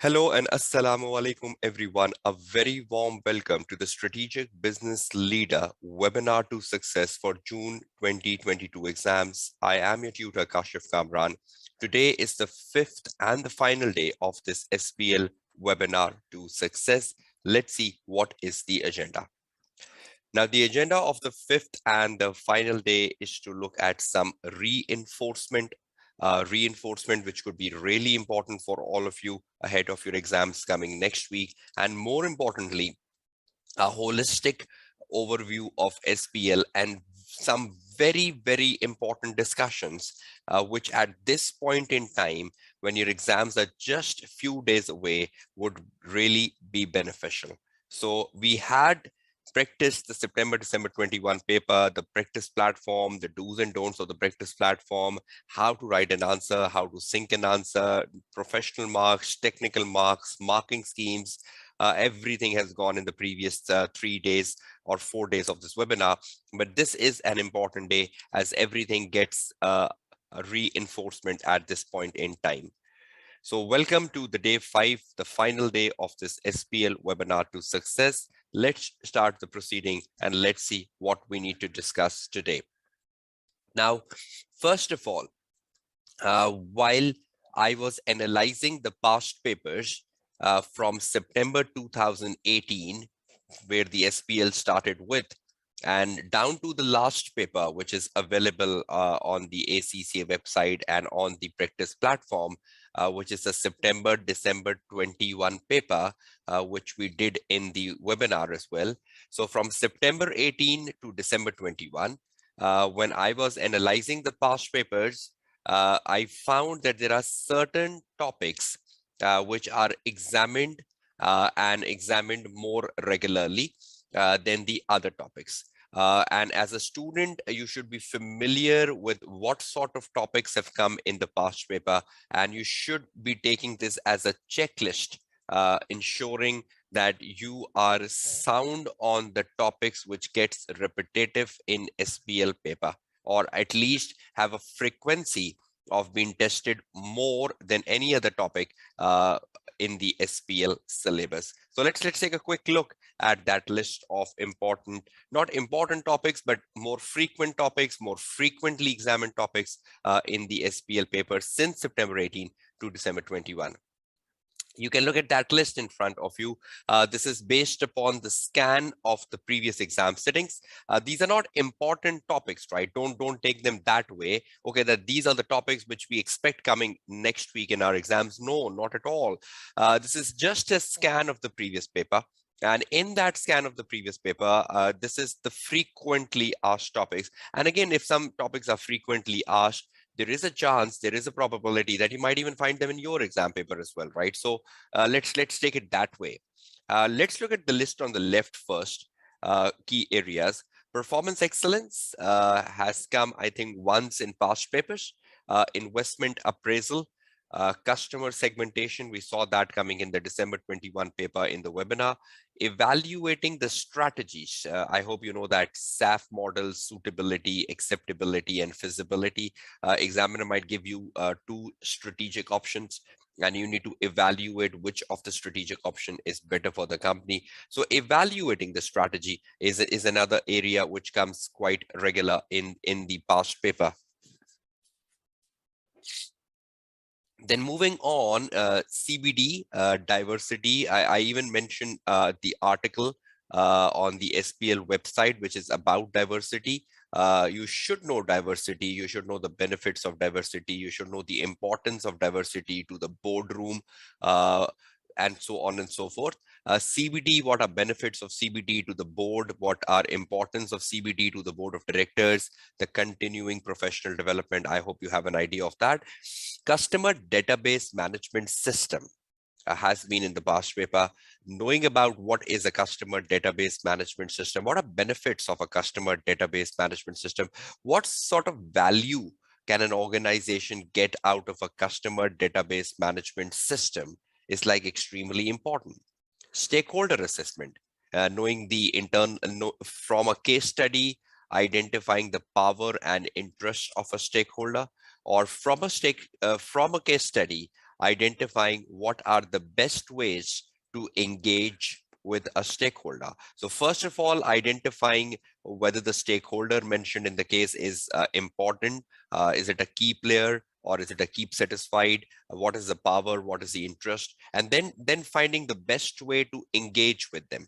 Hello and assalamu alaikum everyone. A very warm welcome to the Strategic Business Leader webinar to success for June 2022 exams. I am your tutor Kashif Kamran. Today is the fifth and the final day of this SBL webinar to success. Let's see what is the agenda. Now, the agenda of the fifth and the final day is to look at some reinforcement, which could be really important for all of you ahead of your exams coming next week. And more importantly, a holistic overview of SBL and some very, very important discussions, which at this point in time, when your exams are just a few days away, would really be beneficial. So we had practiced the September-December 21 paper, the practice platform, the do's and don'ts of the practice platform, how to write an answer, how to sync an answer, professional marks, technical marks, marking schemes. Everything has gone in the previous 3 days or 4 days of this webinar, but this is an important day as everything gets a reinforcement at this point in time. So welcome to the day 5, the final day of this SBL webinar to success. Let's start the proceeding and let's see what we need to discuss today. Now, first of all, while I was analyzing the past papers from September 2018, where the SBL started with, and down to the last paper, which is available on the ACCA website and on the practice platform, which is a September-December 21 paper, which we did in the webinar as well. So from September 18 to December 21, when I was analyzing the past papers, I found that there are certain topics which are examined and examined more regularly than the other topics. And as a student, you should be familiar with what sort of topics have come in the past paper, and you should be taking this as a checklist, ensuring that you are sound on the topics which gets repetitive in SBL paper, or at least have a frequency of being tested more than any other topic in the SBL syllabus. So let's take a quick look at that list of important, not important topics, but more frequent topics, more frequently examined topics in the SBL paper since September 18 to December 21. You can look at that list in front of you. This is based upon the scan of the previous exam sittings. These are not important topics, right? Don't take them that way. Okay, that these are the topics which we expect coming next week in our exams. No, not at all. This is just a scan of the previous paper. And in that scan of the previous paper, this is the frequently asked topics. And again, if some topics are frequently asked, there is a chance, there is a probability that you might even find them in your exam paper as well, right? So let's take it that way. Let's look at the list on the left first. Key areas. Performance excellence has come, I think, once in past papers. Investment appraisal. Customer segmentation, we saw that coming in the December 21 paper in the webinar. Evaluating the strategies. I hope you know that SAF model, suitability, acceptability, and feasibility. Examiner might give you 2 strategic options, and you need to evaluate which of the strategic option is better for the company. So evaluating the strategy is another area which comes quite regular in the past paper. Then moving on, CBD, diversity. I even mentioned the article on the SBL website, which is about diversity. You should know diversity. You should know the benefits of diversity. You should know the importance of diversity to the boardroom, and so on and so forth. CBD, what are benefits of CBD to the board? What are importance of CBD to the board of directors? The continuing professional development. I hope you have an idea of that. Customer database management system has been in the past paper. Knowing about what is a customer database management system, what are benefits of a customer database management system, what sort of value can an organization get out of a customer database management system is like extremely important. Stakeholder assessment, knowing the from a case study, identifying the power and interest of a stakeholder, or from a case study, identifying what are the best ways to engage with a stakeholder. So first of all, identifying whether the stakeholder mentioned in the case is important. Is it a key player or is it a keep satisfied? What is the power? What is the interest? And then finding the best way to engage with them.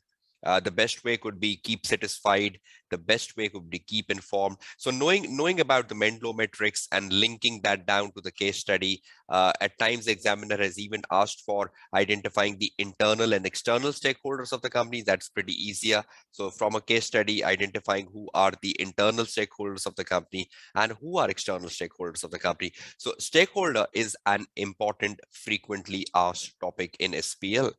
The best way could be keep satisfied. The best way could be keep informed. So knowing about the Menlo metrics and linking that down to the case study. At times, the examiner has even asked for identifying the internal and external stakeholders of the company. That's pretty easier. So from a case study, identifying who are the internal stakeholders of the company and who are external stakeholders of the company. So stakeholder is an important, frequently asked topic in SPL.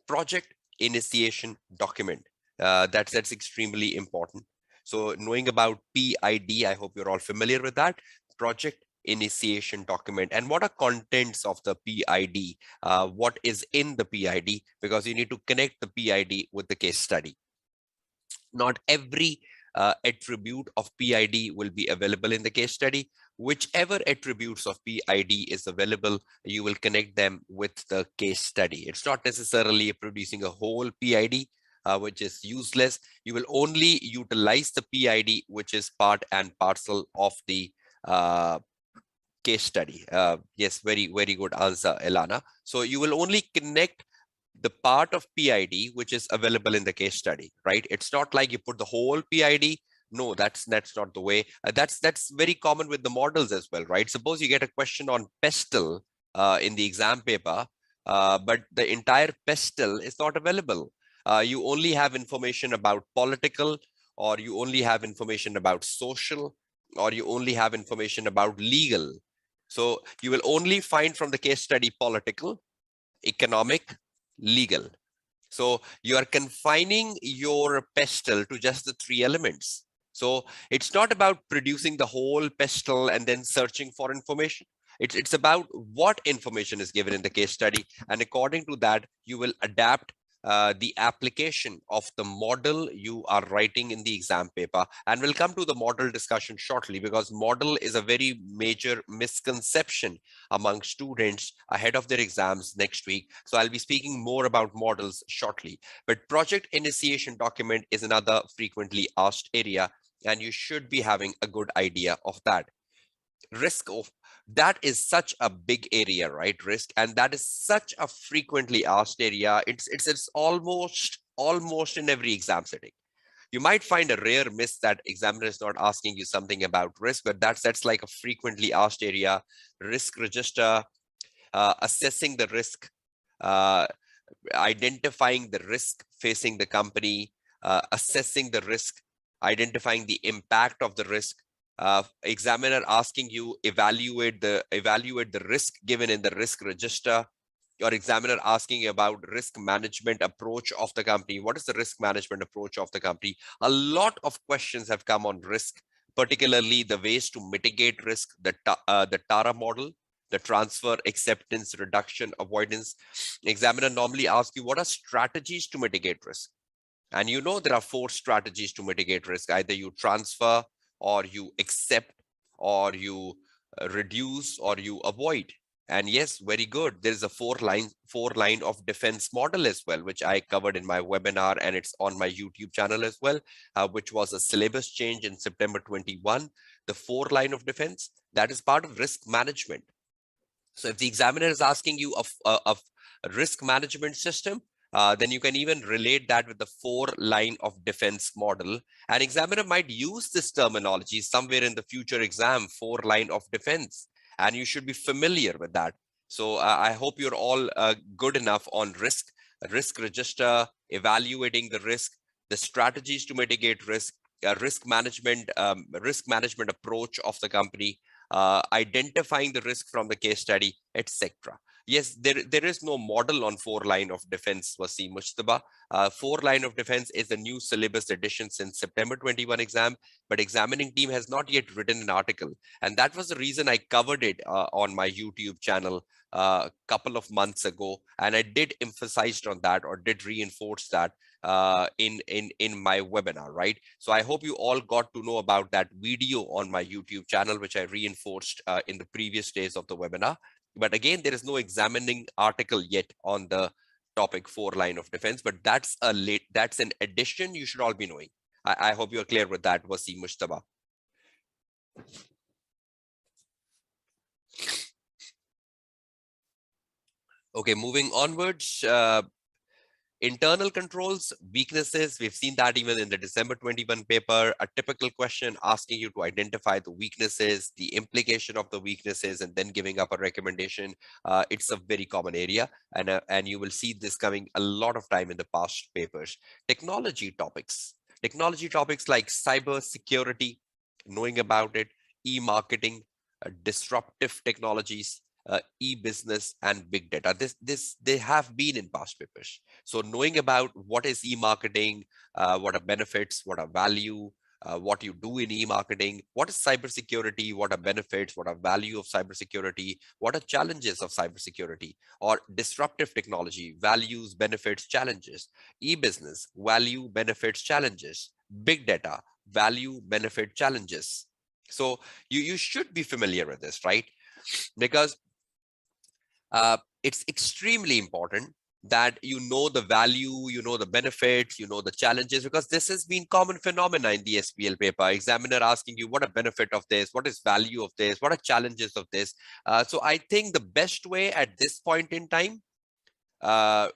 Project initiation document. That's extremely important. So knowing about PID, I hope you're all familiar with that. Project initiation document, and what are contents of the PID, what is in the PID, because you need to connect the PID with the case study. Not every attribute of PID will be available in the case study. Whichever attributes of PID is available, you will connect them with the case study. It's not necessarily producing a whole PID, which is useless. You will only utilize the PID, which is part and parcel of the case study. Yes, very good answer, Elana. So you will only connect the part of PID which is available in the case study, right? It's not like you put the whole PID. No, that's not the way. That's very common with the models as well, right? Suppose you get a question on pestle in the exam paper, but the entire pestle is not available. You only have information about political, or you only have information about social, or you only have information about legal. So you will only find from the case study political, economic, legal. So you are confining your pestle to just the three elements. So it's not about producing the whole pestle and then searching for information. It's about what information is given in the case study. And according to that, you will adapt the application of the model you are writing in the exam paper. And we'll come to the model discussion shortly, because model is a very major misconception among students ahead of their exams next week. So I'll be speaking more about models shortly. But project initiation document is another frequently asked area, and you should be having a good idea of that. Risk of that is such a big area, right? Risk, and that is such a frequently asked area. It's almost in every exam setting. You might find a rare miss that examiner is not asking you something about risk, but that's like a frequently asked area. Risk register, assessing the risk, uh, identifying the risk facing the company, assessing the risk, identifying the impact of the risk. Examiner asking you evaluate the risk given in the risk register. Your examiner asking you about risk management approach of the company. What is the risk management approach of the company? A lot of questions have come on risk, particularly the ways to mitigate risk, the TARA model, the transfer, acceptance, reduction, avoidance. Examiner normally asks you, what are strategies to mitigate risk? And you know there are 4 strategies to mitigate risk. Either you transfer, or you accept, or you reduce, or you avoid. And yes, very good. There's a 4-line of defense model as well, which I covered in my webinar, and it's on my YouTube channel as well, which was a syllabus change in September 21. The 4-line of defense, that is part of risk management. So if the examiner is asking you of a risk management system, then you can even relate that with the 4-line of defense model. An examiner might use this terminology somewhere in the future exam, 4-line of defense, and you should be familiar with that. So I hope you're all good enough on risk register, evaluating the risk, the strategies to mitigate risk, risk management approach of the company, identifying the risk from the case study, etc. Yes, there is no model on 4-line of defense, Wasim Mujtaba. 4-line of defense is a new syllabus edition since September 21 exam, but examining team has not yet written an article. And that was the reason I covered it on my YouTube channel a couple of months ago. And I did emphasize on that, or did reinforce that in my webinar, right? So I hope you all got to know about that video on my YouTube channel, which I reinforced in the previous days of the webinar. But again, there is no examining article yet on the topic 4 line of defense, but that's an addition you should all be knowing. I hope you are clear with that, Wasim Mushtaba. Okay, moving onwards. Internal controls, weaknesses, we've seen that even in the December 21 paper, a typical question asking you to identify the weaknesses, the implication of the weaknesses, and then giving up a recommendation. It's a very common area, and you will see this coming a lot of time in the past papers. Technology topics like cyber security, knowing about it, e-marketing, disruptive technologies, e-business, and big data. They have been in past papers. So knowing about what is e-marketing, what are benefits, what are value, what you do in e-marketing, what is cybersecurity, what are benefits, what are value of cybersecurity, what are challenges of cybersecurity, or disruptive technology, values, benefits, challenges, e-business, value, benefits, challenges, big data, value, benefit, challenges. So you should be familiar with this, right? Because it's extremely important that you know the value, you know the benefits, you know the challenges, because this has been common phenomena in the SBL paper. Examiner asking you what a benefit of this, what is value of this, what are challenges of this. So I think the best way at this point in time to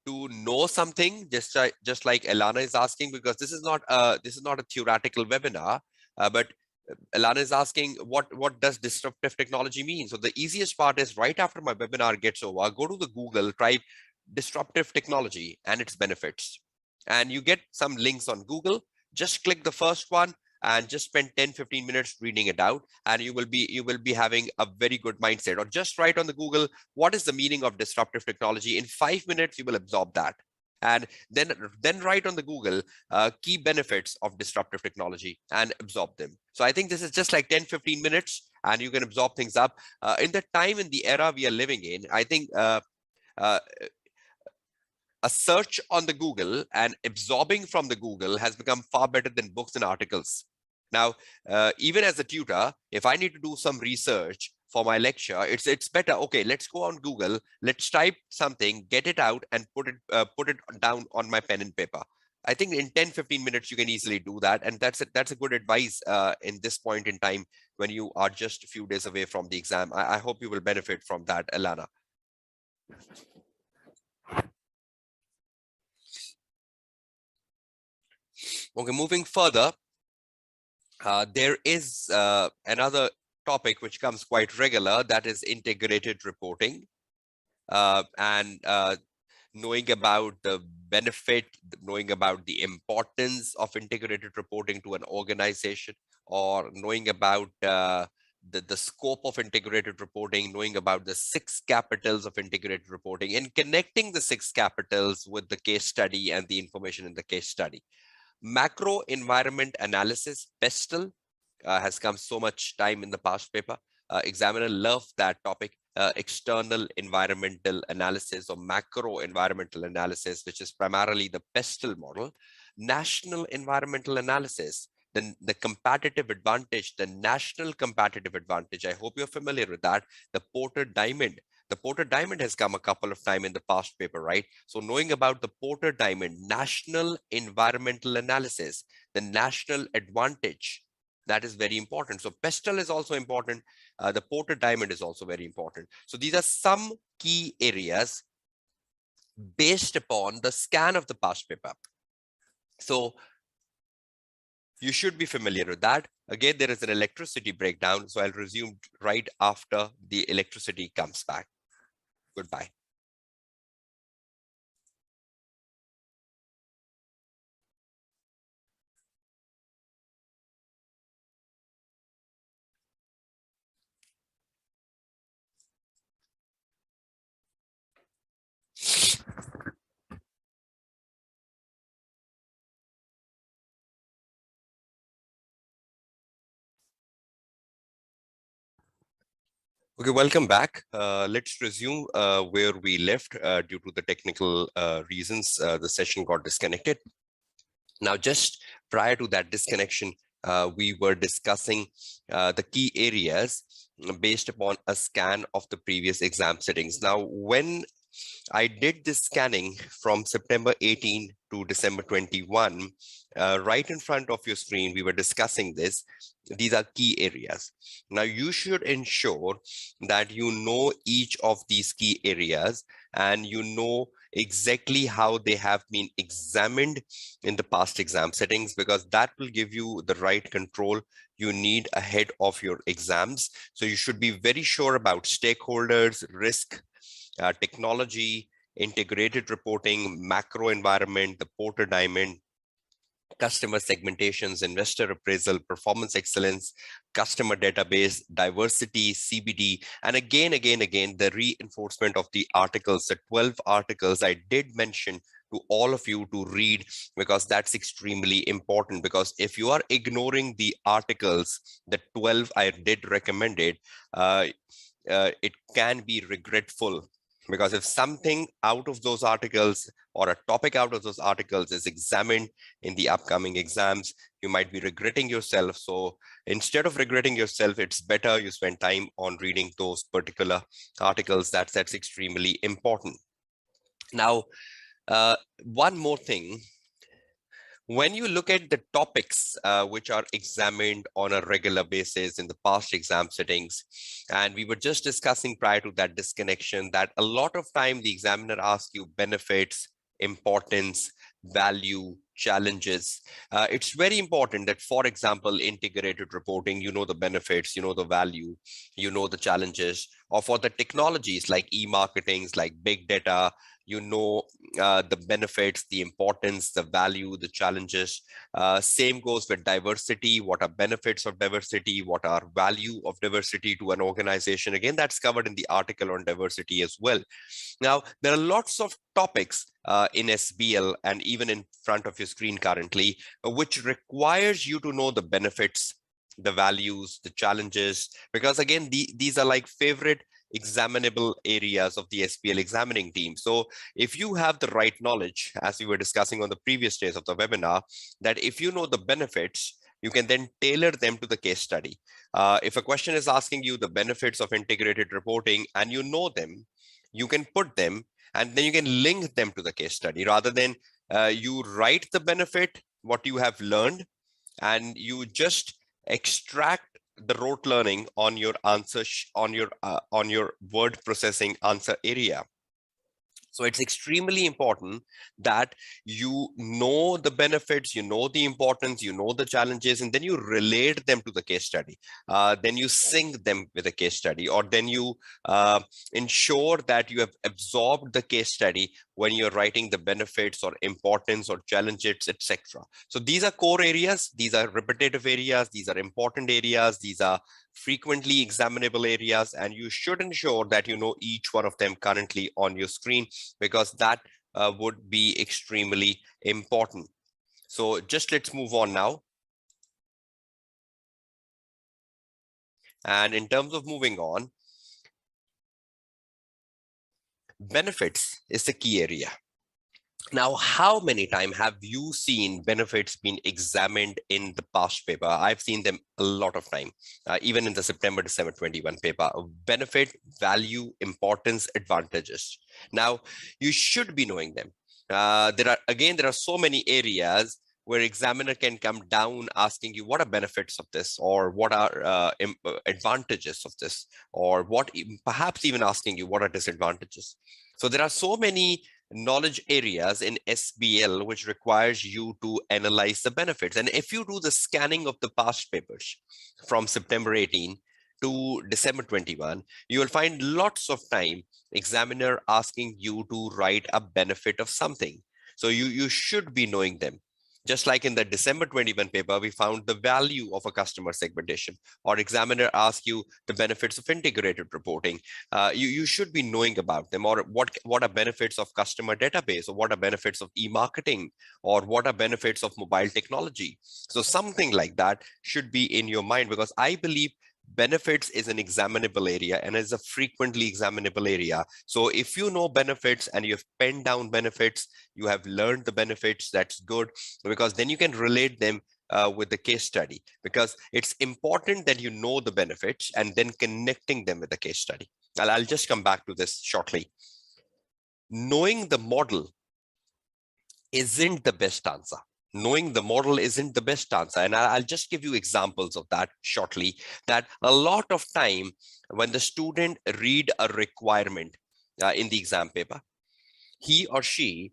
know something, just like Elana is asking, because this is not a theoretical webinar, but Alana is asking, what does disruptive technology mean? So the easiest part is right after my webinar gets over, go to the Google, type disruptive technology and its benefits. And you get some links on Google. Just click the first one and just spend 10-15 minutes reading it out, and you will be having a very good mindset. Or just write on the Google, what is the meaning of disruptive technology? In 5 minutes, you will absorb that. And then write on the Google key benefits of disruptive technology and absorb them. So I think this is just like 10-15 minutes and you can absorb things up. In the time, in the era we are living in, I think a search on the Google and absorbing from the Google has become far better than books and articles. Now, even as a tutor, if I need to do some research for my lecture, it's better. Okay, let's go on Google, let's type something, get it out, and put it down on my pen and paper. I think in 10-15 minutes you can easily do that, and that's a good advice in this point in time when you are just a few days away from the exam. I hope you will benefit from that, Alana. Okay, moving further, there is another topic which comes quite regular, that is integrated reporting, and knowing about the benefit, knowing about the importance of integrated reporting to an organization, or knowing about the scope of integrated reporting, knowing about the 6 capitals of integrated reporting, and connecting the 6 capitals with the case study and the information in the case study. Macro environment analysis, PESTEL, has come so much time in the past paper. Examiner loved that topic. External environmental analysis or macro environmental analysis, which is primarily the PESTEL model. National environmental analysis, then the competitive advantage, the national competitive advantage. I hope you're familiar with that. The Porter Diamond. The Porter Diamond has come a couple of times in the past paper, right? So knowing about the Porter Diamond, national environmental analysis, the national advantage, that is very important. So PESTEL is also important. The Porter Diamond is also very important. So these are some key areas based upon the scan of the past paper. So you should be familiar with that. Again, there is an electricity breakdown. So I'll resume right after the electricity comes back. Goodbye. Okay, welcome back. Let's resume where we left due to the technical reasons. The session got disconnected. Now, just prior to that disconnection, we were discussing the key areas based upon a scan of the previous exam settings. Now, when I did this scanning from September 18 to December 21, right in front of your screen, we were discussing this. These are key areas. Now, you should ensure that you know each of these key areas and you know exactly how they have been examined in the past exam settings, because that will give you the right control you need ahead of your exams. So you should be very sure about stakeholders, risk, technology, integrated reporting, macro environment, the Porter Diamond, customer segmentations, investor appraisal, performance excellence, customer database, diversity, CBD, and again, the reinforcement of the articles, the 12 articles I did mention to all of you to read, because that's extremely important. Because if you are ignoring the articles, the 12 I did recommend it can be regretful, because if something out of those articles or a topic out of those articles is examined in the upcoming exams, you might be regretting yourself. So instead of regretting yourself, it's better you spend time on reading those particular articles. That's extremely important. Now, one more thing. When you look at the topics which are examined on a regular basis in the past exam settings, and we were just discussing prior to that disconnection that a lot of time the examiner asks you benefits, importance, value, challenges. It's very important that, for example, integrated reporting, you know the benefits, you know the value, you know the challenges, or for the technologies like e-marketings, like big data, you know the benefits, the importance, the value, the challenges. Same goes with diversity. What are benefits of diversity? What are value of diversity to an organization? Again, that's covered in the article on diversity as well. Now, there are lots of topics in SBL and even in front of your screen currently, which requires you to know the benefits, the values, the challenges, because again, these are like favorite examinable areas of the SBL examining team. So if you have the right knowledge, as we were discussing on the previous days of the webinar, that if you know the benefits, you can then tailor them to the case study. If a question is asking you the benefits of integrated reporting and you know them, you can put them and then you can link them to the case study, rather than you write the benefit, what you have learned, and you just extract the rote learning on your answer on your word processing answer area. So it's extremely important that you know the benefits, you know the importance, you know the challenges, and then you relate them to the case study. Then you sync them with a case study, or then you ensure that you have absorbed the case study when you're writing the benefits or importance or challenges, etc. So these are core areas, these are repetitive areas, these are important areas, these are frequently examinable areas, and you should ensure that you know each one of them currently on your screen, because that would be extremely important. So just let's move on now. And in terms of moving on, benefits is the key area. Now, how many times have you seen benefits being examined in the past paper? I've seen them a lot of time, even in the September, December 21 paper. Benefit, value, importance, advantages. Now, you should be knowing them. There are so many areas where examiner can come down asking you what are benefits of this, or what are advantages of this, or what perhaps even asking you what are disadvantages. So there are so many knowledge areas in SBL which requires you to analyze the benefits. And if you do the scanning of the past papers from September 18 to December 21, you will find lots of time examiner asking you to write a benefit of something. So you should be knowing them. Just like in the December 21 paper, we found the value of a customer segmentation, or examiner asked you the benefits of integrated reporting. You should be knowing about them, or what are benefits of customer database, or what are benefits of e-marketing, or what are benefits of mobile technology. So something like that should be in your mind, because I believe benefits is an examinable area and is a frequently examinable area. So if you know benefits and you have penned down benefits, you have learned the benefits, that's good, because then you can relate them with the case study, because it's important that you know the benefits and then connecting them with the case study. I'll just come back to this shortly. Knowing the model isn't the best answer. Knowing the model isn't the best answer. And I'll just give you examples of that shortly, that a lot of time when the student read a requirement in the exam paper, he or she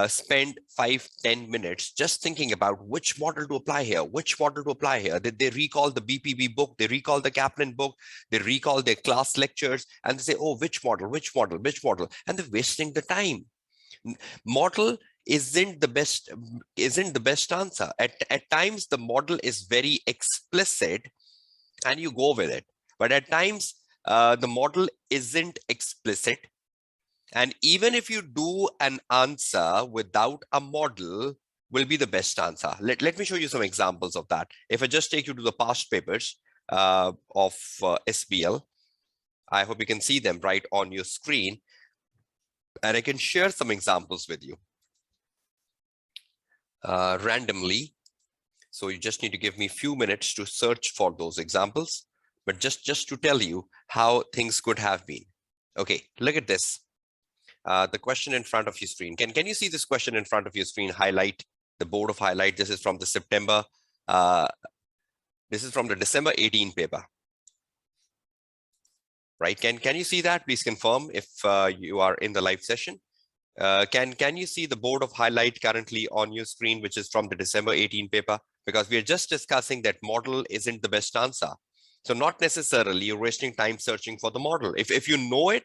spend 5-10 minutes just thinking about which model to apply here, which model to apply here. They recall the BPB book, they recall the Kaplan book, they recall their class lectures, and they say, oh, which model, which model, which model, and they're wasting the time. Model isn't the best answer. At times the model is very explicit and you go with it, but at times the model isn't explicit, and even if you do an answer without a model, will be the best answer. Let me show you some examples of that. If I just take you to the past papers of SBL, I hope you can see them right on your screen, and I can share some examples with you randomly. So you just need to give me a few minutes to search for those examples, but just to tell you how things could have been. Okay, look at this. The question in front of your screen. Can you see this question in front of your screen? Highlight, the board of highlight. This is from the September. This is from the December 18 paper. Right? Can you see that? Please confirm if you are in the live session. Can you see the board of highlight currently on your screen, which is from the December 18 paper? Because we are just discussing that model isn't the best answer. So not necessarily you're wasting time searching for the model. If you know it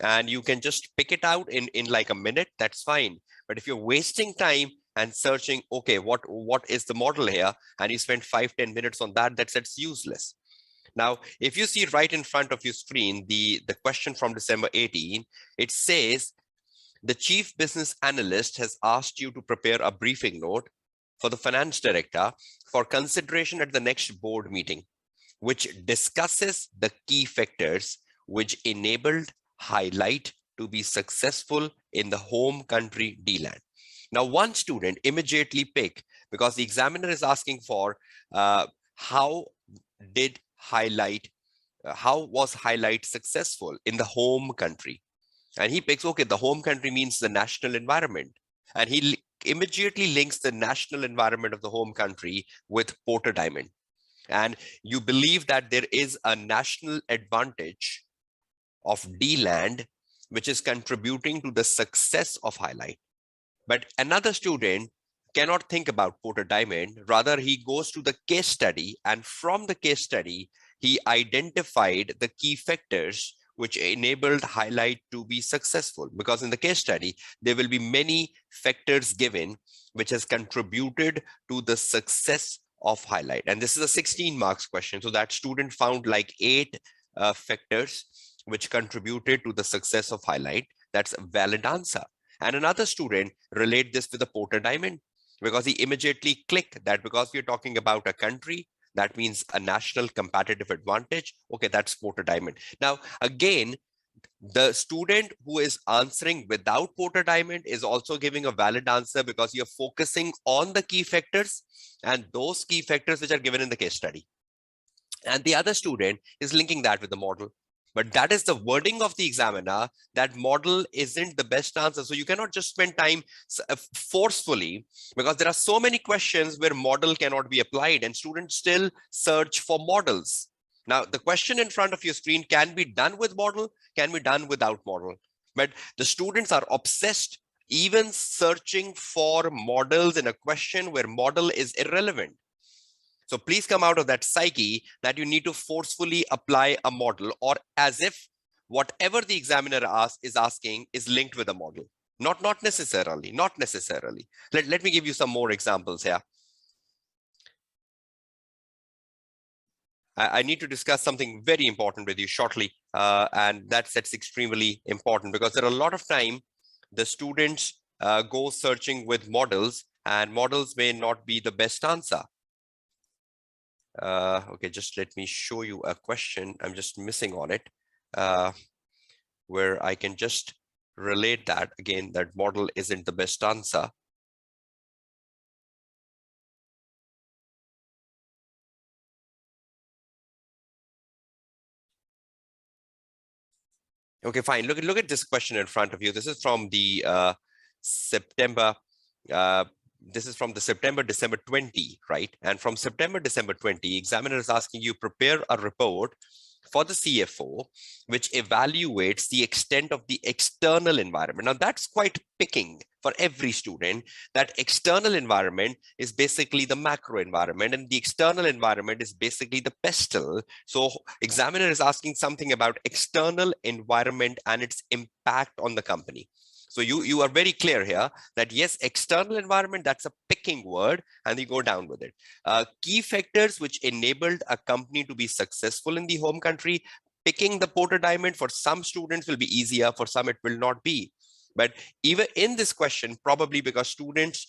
and you can just pick it out in like a minute, that's fine. But if you're wasting time and searching, okay, what is the model here? And you spend 5-10 minutes on that, that's useless. Now, if you see right in front of your screen, the question from December 18, it says, the chief business analyst has asked you to prepare a briefing note for the finance director for consideration at the next board meeting, which discusses the key factors which enabled Highlight to be successful in the home country DLAND. Now, one student immediately pick, because the examiner is asking for how was Highlight successful in the home country? And he picks, okay, the home country means the national environment. And he immediately links the national environment of the home country with Porter Diamond. And you believe that there is a national advantage of DLAND, which is contributing to the success of Highlight. But another student cannot think about Porter Diamond. Rather, he goes to the case study, and from the case study, he identified the key factors which enabled Highlight to be successful. Because in the case study, there will be many factors given which has contributed to the success of Highlight. And this is a 16 marks question. So that student found like 8 factors which contributed to the success of Highlight. That's a valid answer. And another student relate this with the Porter Diamond, because he immediately clicked that because we're talking about a country, that means a national competitive advantage. Okay, that's Porter Diamond. Now, again, the student who is answering without Porter Diamond is also giving a valid answer, because you're focusing on the key factors and those key factors which are given in the case study. And the other student is linking that with the model. But that is the wording of the examiner, that model isn't the best answer. So you cannot just spend time forcefully, because there are so many questions where model cannot be applied and students still search for models. Now, the question in front of your screen can be done with model, can be done without model. But the students are obsessed even searching for models in a question where model is irrelevant. So please come out of that psyche that you need to forcefully apply a model, or as if whatever the examiner is asking is linked with a model. Not necessarily. Let me give you some more examples here. I need to discuss something very important with you shortly, and that's extremely important, because there are a lot of time the students go searching with models, and models may not be the best answer. Okay, just let me show you a question. I'm just missing on it, where I can just relate that again, that model isn't the best answer. Okay, fine. Look at this question in front of you. This is from the September. Uh, this is from the September December 20, right? And from September December 20, examiner is asking you prepare a report for the CFO, which evaluates the extent of the external environment. Now, that's quite picking for every student. That external environment is basically the macro environment, and the external environment is basically the pestle. So, examiner is asking something about external environment and its impact on the company. So you are very clear here that yes, external environment, that's a picking word, and you go down with it. Key factors which enabled a company to be successful in the home country. Picking the Porter Diamond for some students will be easier, for some it will not be. But even in this question, probably because students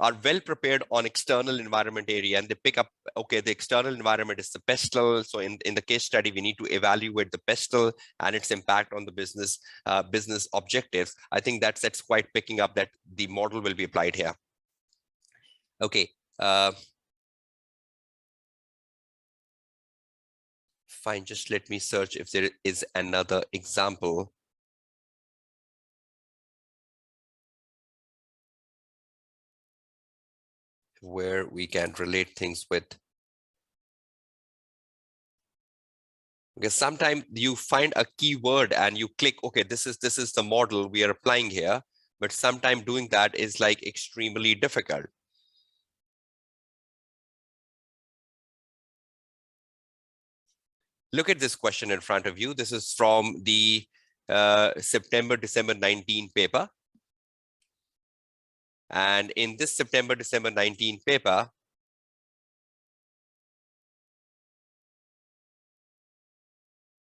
are well prepared on external environment area, and they pick up, okay, the external environment is the pestle. So in the case study, we need to evaluate the pestle and its impact on the business objectives. I think that's quite picking up that the model will be applied here. Okay. Fine, just let me search if there is another example. Where we can relate things with. Because sometimes you find a keyword and you click, okay, this is the model we are applying here, but sometimes doing that is like extremely difficult. Look at this question in front of you. This is from the September December 19 paper. And in this September December 19 paper,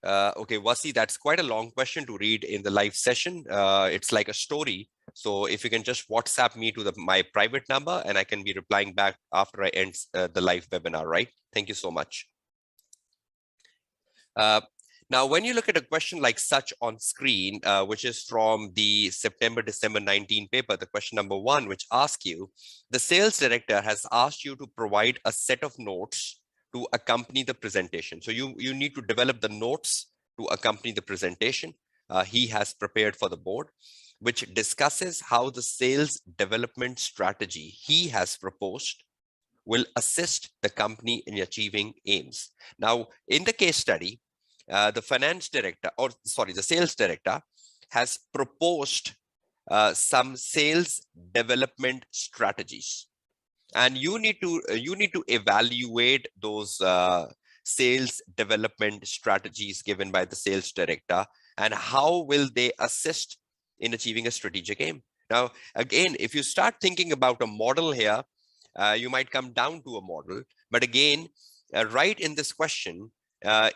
okay, Wasi, that's quite a long question to read in the live session. It's like a story. So if you can just WhatsApp me to my private number, and I can be replying back after I end the live webinar, right? Thank you so much. Now, when you look at a question like such on screen, which is from the September December 19 paper, the question number 1, which asks you, the sales director has asked you to provide a set of notes to accompany the presentation. So you need to develop the notes to accompany the presentation he has prepared for the board, which discusses how the sales development strategy he has proposed will assist the company in achieving aims. Now, in the case study, the sales director has proposed some sales development strategies, and you need to evaluate those sales development strategies given by the sales director, and how will they assist in achieving a strategic aim. Now, again, if you start thinking about a model here, you might come down to a model. But again, right in this question,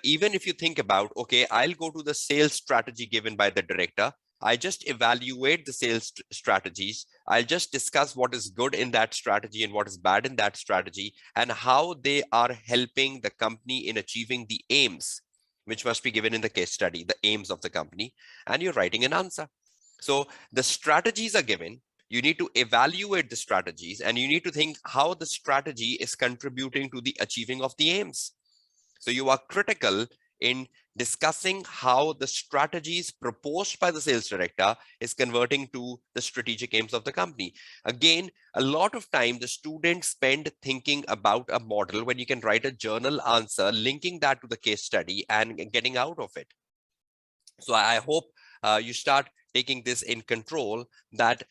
even if you think about, okay, I'll go to the sales strategy given by the director, I just evaluate the sales strategies. I'll just discuss what is good in that strategy and what is bad in that strategy, and how they are helping the company in achieving the aims, which must be given in the case study, the aims of the company, and you're writing an answer. So the strategies are given. You need to evaluate the strategies, and you need to think how the strategy is contributing to the achieving of the aims. So you are critical in discussing how the strategies proposed by the sales director is converting to the strategic aims of the company. Again, a lot of time the students spend thinking about a model when you can write a journal answer, linking that to the case study and getting out of it. So I hope you start taking this in control, that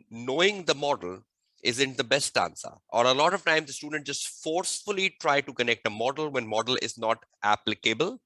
knowing the model isn't the best answer. Or a lot of times the student just forcefully try to connect a model when model is not applicable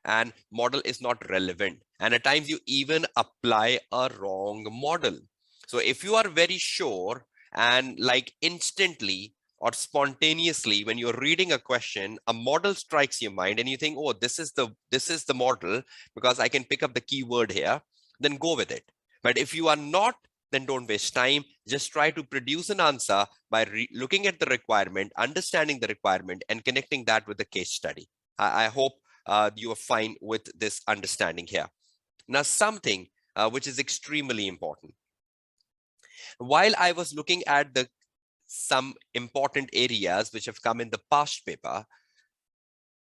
and model is not relevant. And at times you even apply a wrong model. So if you are very sure and like instantly or spontaneously, when you're reading a question, a model strikes your mind and you think, oh, this is the model because I can pick up the keyword here, then go with it. But if you are not, then don't waste time. Just try to produce an answer by looking at the requirement, understanding the requirement, and connecting that with the case study. I hope you are fine with this understanding here. Now, something which is extremely important. While I was looking at some important areas which have come in the past paper,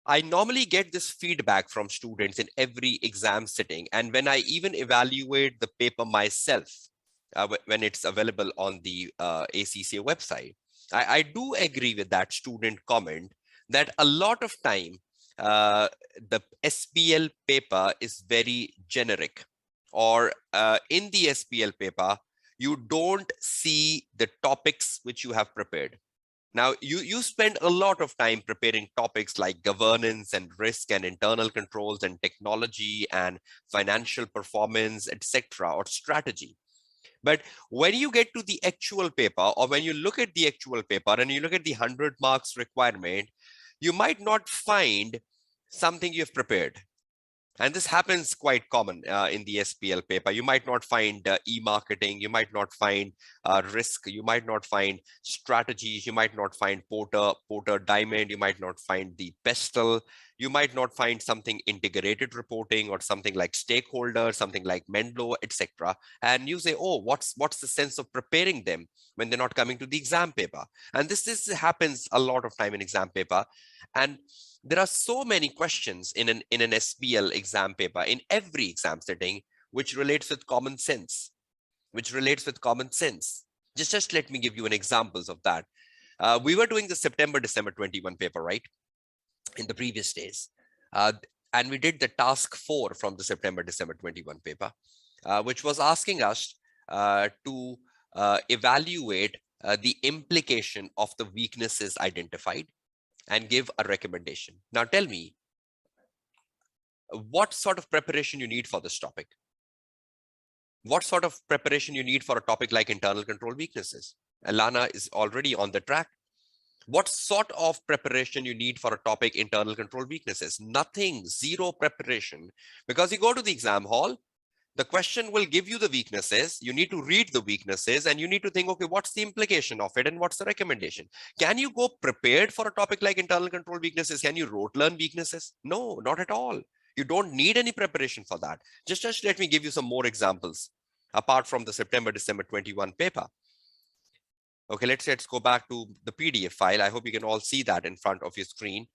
I normally get this feedback from students in every exam sitting. And when I even evaluate the paper myself, when it's available on the ACCA website, I do agree with that student comment that a lot of time, the SBL paper is very generic, or in the SBL paper, you don't see the topics which you have prepared. Now, you spend a lot of time preparing topics like governance and risk and internal controls and technology and financial performance, etc., or strategy. But when you get to the actual paper, or when you look at the actual paper and you look at the 100 marks requirement, you might not find something you've prepared. And this happens quite common in the SPL paper. You might not find e-marketing, you might not find risk, you might not find strategies, you might not find Porter Diamond, you might not find the pestle, you might not find something integrated reporting or something like stakeholder, something like Menlo, etc. And you say, oh, what's the sense of preparing them when they're not coming to the exam paper? And this happens a lot of time in exam paper. And there are so many questions in an SBL exam paper, in every exam setting, which relates with common sense, Just let me give you an examples of that. We were doing the September-December 21 paper, right? In the previous days. And we did the task 4 from the September-December 21 paper, which was asking us to evaluate the implication of the weaknesses identified and give a recommendation. Now tell me, what sort of preparation you need for this topic? What sort of preparation you need for a topic like internal control weaknesses? Alana is already on the track. What sort of preparation you need for a topic internal control weaknesses? Nothing, zero preparation. Because you go to the exam hall, the question will give you the weaknesses. You need to read the weaknesses and you need to think, okay, what's the implication of it and what's the recommendation? Can you go prepared for a topic like internal control weaknesses? Can you rote learn weaknesses? No, not at all. You don't need any preparation for that. Just let me give you some more examples apart from the September-December 21 paper. Okay, let's go back to the PDF file. I hope you can all see that in front of your screen.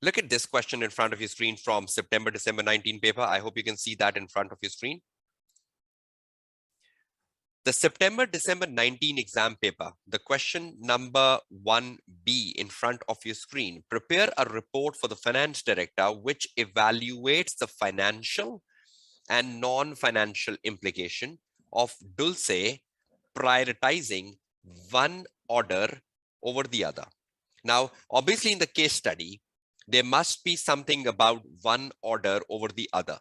Look at this question in front of your screen from September-December 19 paper. I hope you can see that in front of your screen. The September-December 19 exam paper, the question number 1B in front of your screen. Prepare a report for the finance director which evaluates the financial and non-financial implication of Dulce prioritizing one order over the other. Now, obviously in the case study, there must be something about one order over the other.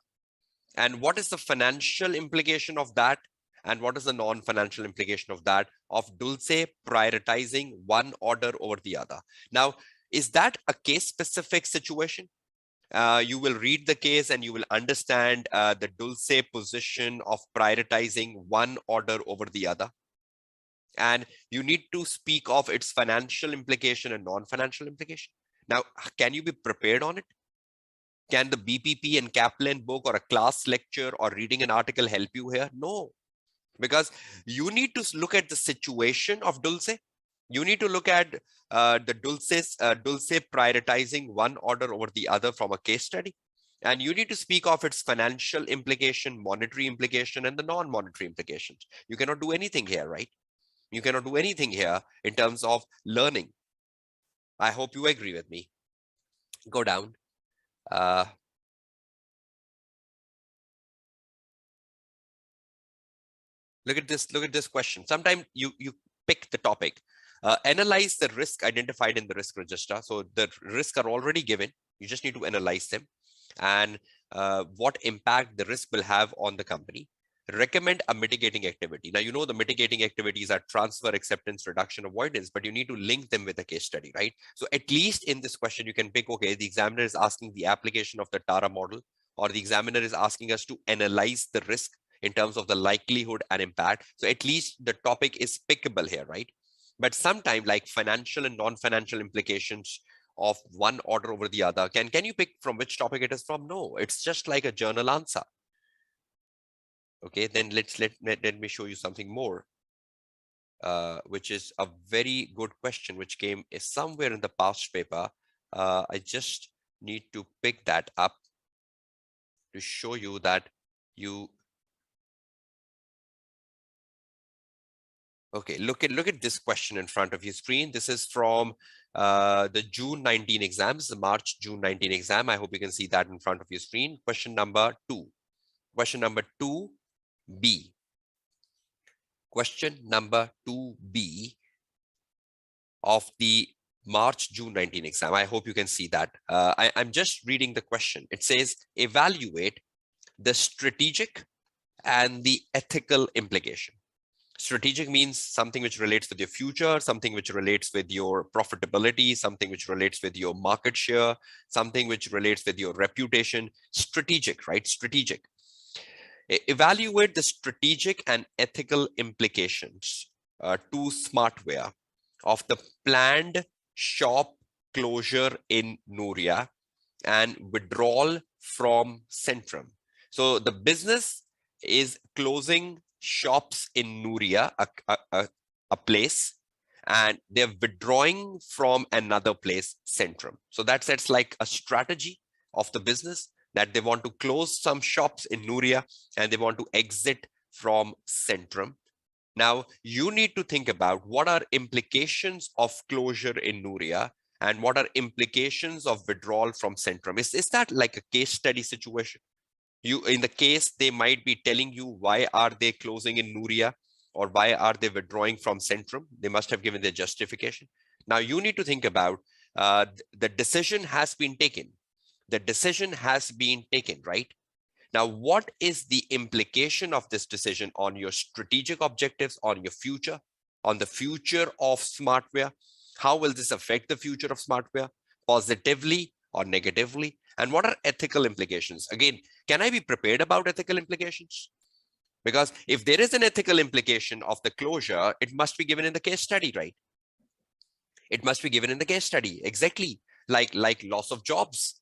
And what is the financial implication of that? And what is the non-financial implication of that, of Dulce prioritizing one order over the other? Now, is that a case-specific situation? You will read the case and you will understand the Dulce position of prioritizing one order over the other. And you need to speak of its financial implication and non-financial implication. Now, can you be prepared on it? Can the BPP and Kaplan book or a class lecture or reading an article help you here? No, because you need to look at the situation of Dulce. You need to look at the Dulce prioritizing one order over the other from a case study. And you need to speak of its financial implication, monetary implication, and the non-monetary implications. You cannot do anything here, right? You cannot do anything here in terms of learning. I hope you agree with me. Go down. Look at this question. Sometimes you pick the topic. Analyze the risk identified in the risk register. So the risks are already given. You just need to analyze them and what impact the risk will have on the company. Recommend a mitigating activity. Now, you know the mitigating activities are transfer, acceptance, reduction, avoidance, but you need to link them with a case study, right? So at least in this question, you can pick, okay, the examiner is asking the application of the TARA model, or the examiner is asking us to analyze the risk in terms of the likelihood and impact. So at least the topic is pickable here, right? But sometimes like financial and non-financial implications of one order over the other, can you pick from which topic it is from? No, it's just like a journal answer. Okay, then let me show you something more. which is a very good question, which came somewhere in the past paper. I just need to pick that up to show you that you. Okay, look at this question in front of your screen. This is from the June 19 exams, the March-June 19 exam. I hope you can see that in front of your screen. Question number 2. Question number 2B. Question number 2B of the March-June 19 exam. I hope you can see that. I'm just reading the question. It says, evaluate the strategic and the ethical implication. Strategic means something which relates with your future, something which relates with your profitability, something which relates with your market share, something which relates with your reputation. Strategic, right? Strategic. Evaluate the strategic and ethical implications to smartwear of the planned shop closure in Nooria and withdrawal from Centrum. So the business is closing shops in Nooria, a place, and they're withdrawing from another place, Centrum. So that's like a strategy of the business that they want to close some shops in Nooria and they want to exit from Centrum. Now, you need to think about what are implications of closure in Nooria and what are implications of withdrawal from Centrum. Is that like a case study situation? In the case, they might be telling you why are they closing in Nooria or why are they withdrawing from Centrum? They must have given their justification. Now, you need to think about the decision has been taken. The decision has been taken, right? Now, what is the implication of this decision on your strategic objectives, on your future, on the future of smartwear? How will this affect the future of smartwear, positively or negatively? And what are ethical implications? Again, can I be prepared about ethical implications? Because if there is an ethical implication of the closure, it must be given in the case study, right? It must be given in the case study, exactly, like loss of jobs.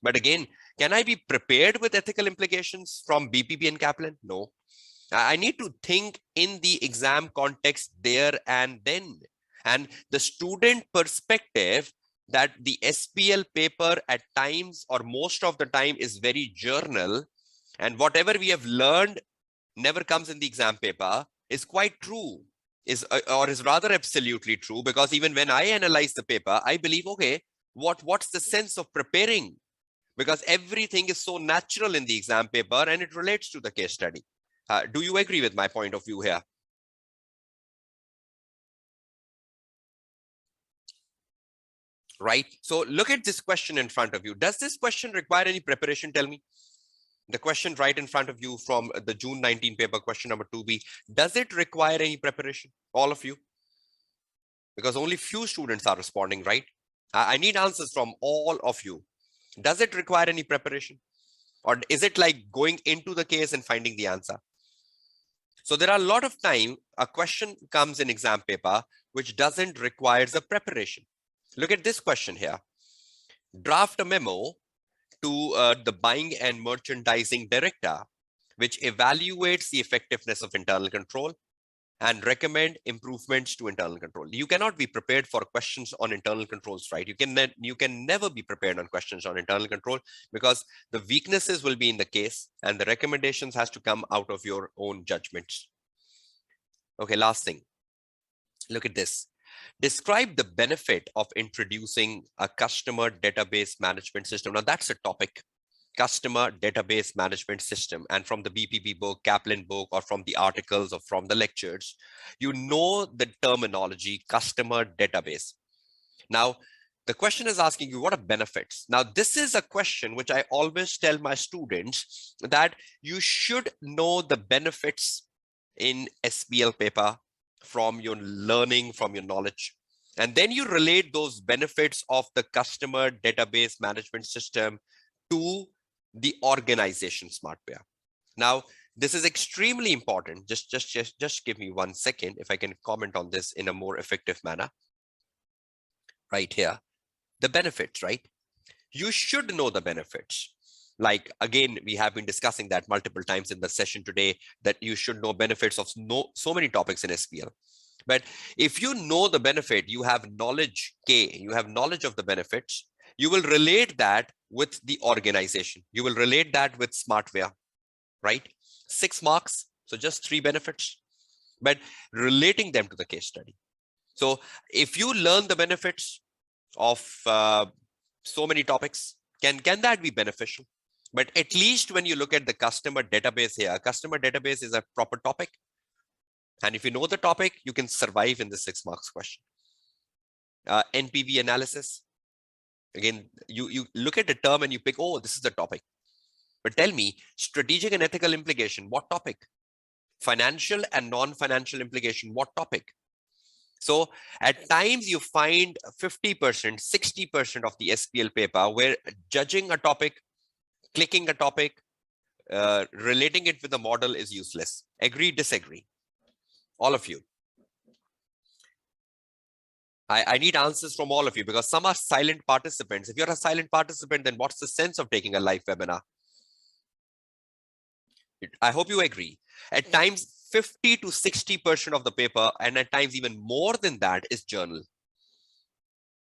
But again, can I be prepared with ethical implications from BPP and Kaplan? No. I need to think in the exam context there and then. And the student perspective that the SBL paper at times or most of the time is very journal, and whatever we have learned never comes in the exam paper is quite true, is rather absolutely true, because even when I analyze the paper, I believe, okay, what's the sense of preparing? Because everything is so natural in the exam paper and it relates to the case study. Do you agree with my point of view here? Right? So look at this question in front of you. Does this question require any preparation? Tell me. The question right in front of you from the June 19 paper, question number 2B, does it require any preparation? All of you? Because only few students are responding, right? I need answers from all of you. Does it require any preparation? Or is it like going into the case and finding the answer? So there are a lot of time a question comes in exam paper which doesn't require the preparation. Look at this question here. Draft a memo to the buying and merchandising director, which evaluates the effectiveness of internal control and recommend improvements to internal control. You cannot be prepared for questions on internal controls, right? You can never be prepared on questions on internal control because the weaknesses will be in the case and the recommendations has to come out of your own judgments. Okay, last thing. Look at this. Describe the benefit of introducing a customer database management system. Now that's a topic. Customer database management system, and from the BPP book, Kaplan book, or from the articles or from the lectures, you know the terminology customer database. Now, the question is asking you what are benefits. Now, this is a question which I always tell my students that you should know the benefits in SBL paper from your learning, from your knowledge. And then you relate those benefits of the customer database management system to the organization smartwear. Now, this is extremely important. Just give me 1 second if I can comment on this in a more effective manner. Right here, the benefits, right? You should know the benefits. Like, again, we have been discussing that multiple times in the session today, that you should know benefits of so many topics in SBL. But if you know the benefit, you have knowledge K, you have knowledge of the benefits, you will relate that with the organization. You will relate that with smartware, right? 6 marks, so just 3 benefits, but relating them to the case study. So if you learn the benefits of so many topics, can that be beneficial? But at least when you look at the customer database here, customer database is a proper topic. And if you know the topic, you can survive in the 6 marks question. NPV analysis. Again, you look at the term and you pick, oh, this is the topic. But tell me, strategic and ethical implication, what topic? Financial and non-financial implication, what topic? So at times you find 50%, 60% of the SBL paper where judging a topic, clicking a topic, relating it with a model is useless. Agree, disagree? All of you. I need answers from all of you because some are silent participants. If you're a silent participant, then what's the sense of taking a live webinar? I hope you agree. At times, 50 to 60% of the paper, and at times even more than that, is journal.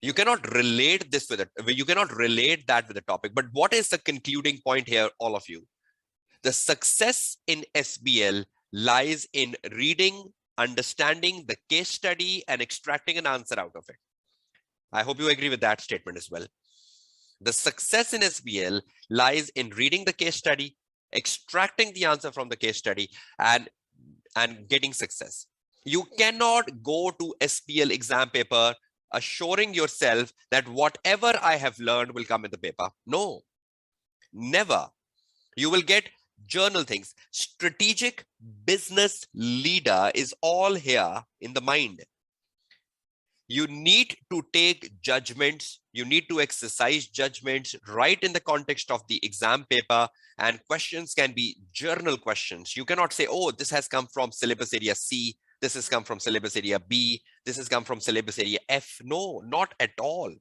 You cannot relate this with it. You cannot relate that with the topic. But what is the concluding point here, all of you? The success in SBL lies in reading, understanding the case study, and extracting an answer out of it. I hope you agree with that statement as well. The success in SBL lies in reading the case study, extracting the answer from the case study, and getting success. You cannot go to SBL exam paper assuring yourself that whatever I have learned will come in the paper. No, never. You will get journal things. Strategic business leader is all here in the mind. You need to take judgments. You need to exercise judgments right in the context of the exam paper, and questions can be journal questions. You cannot say, oh, this has come from syllabus area C. This has come from syllabus area B. This has come from syllabus area F. No, not at all.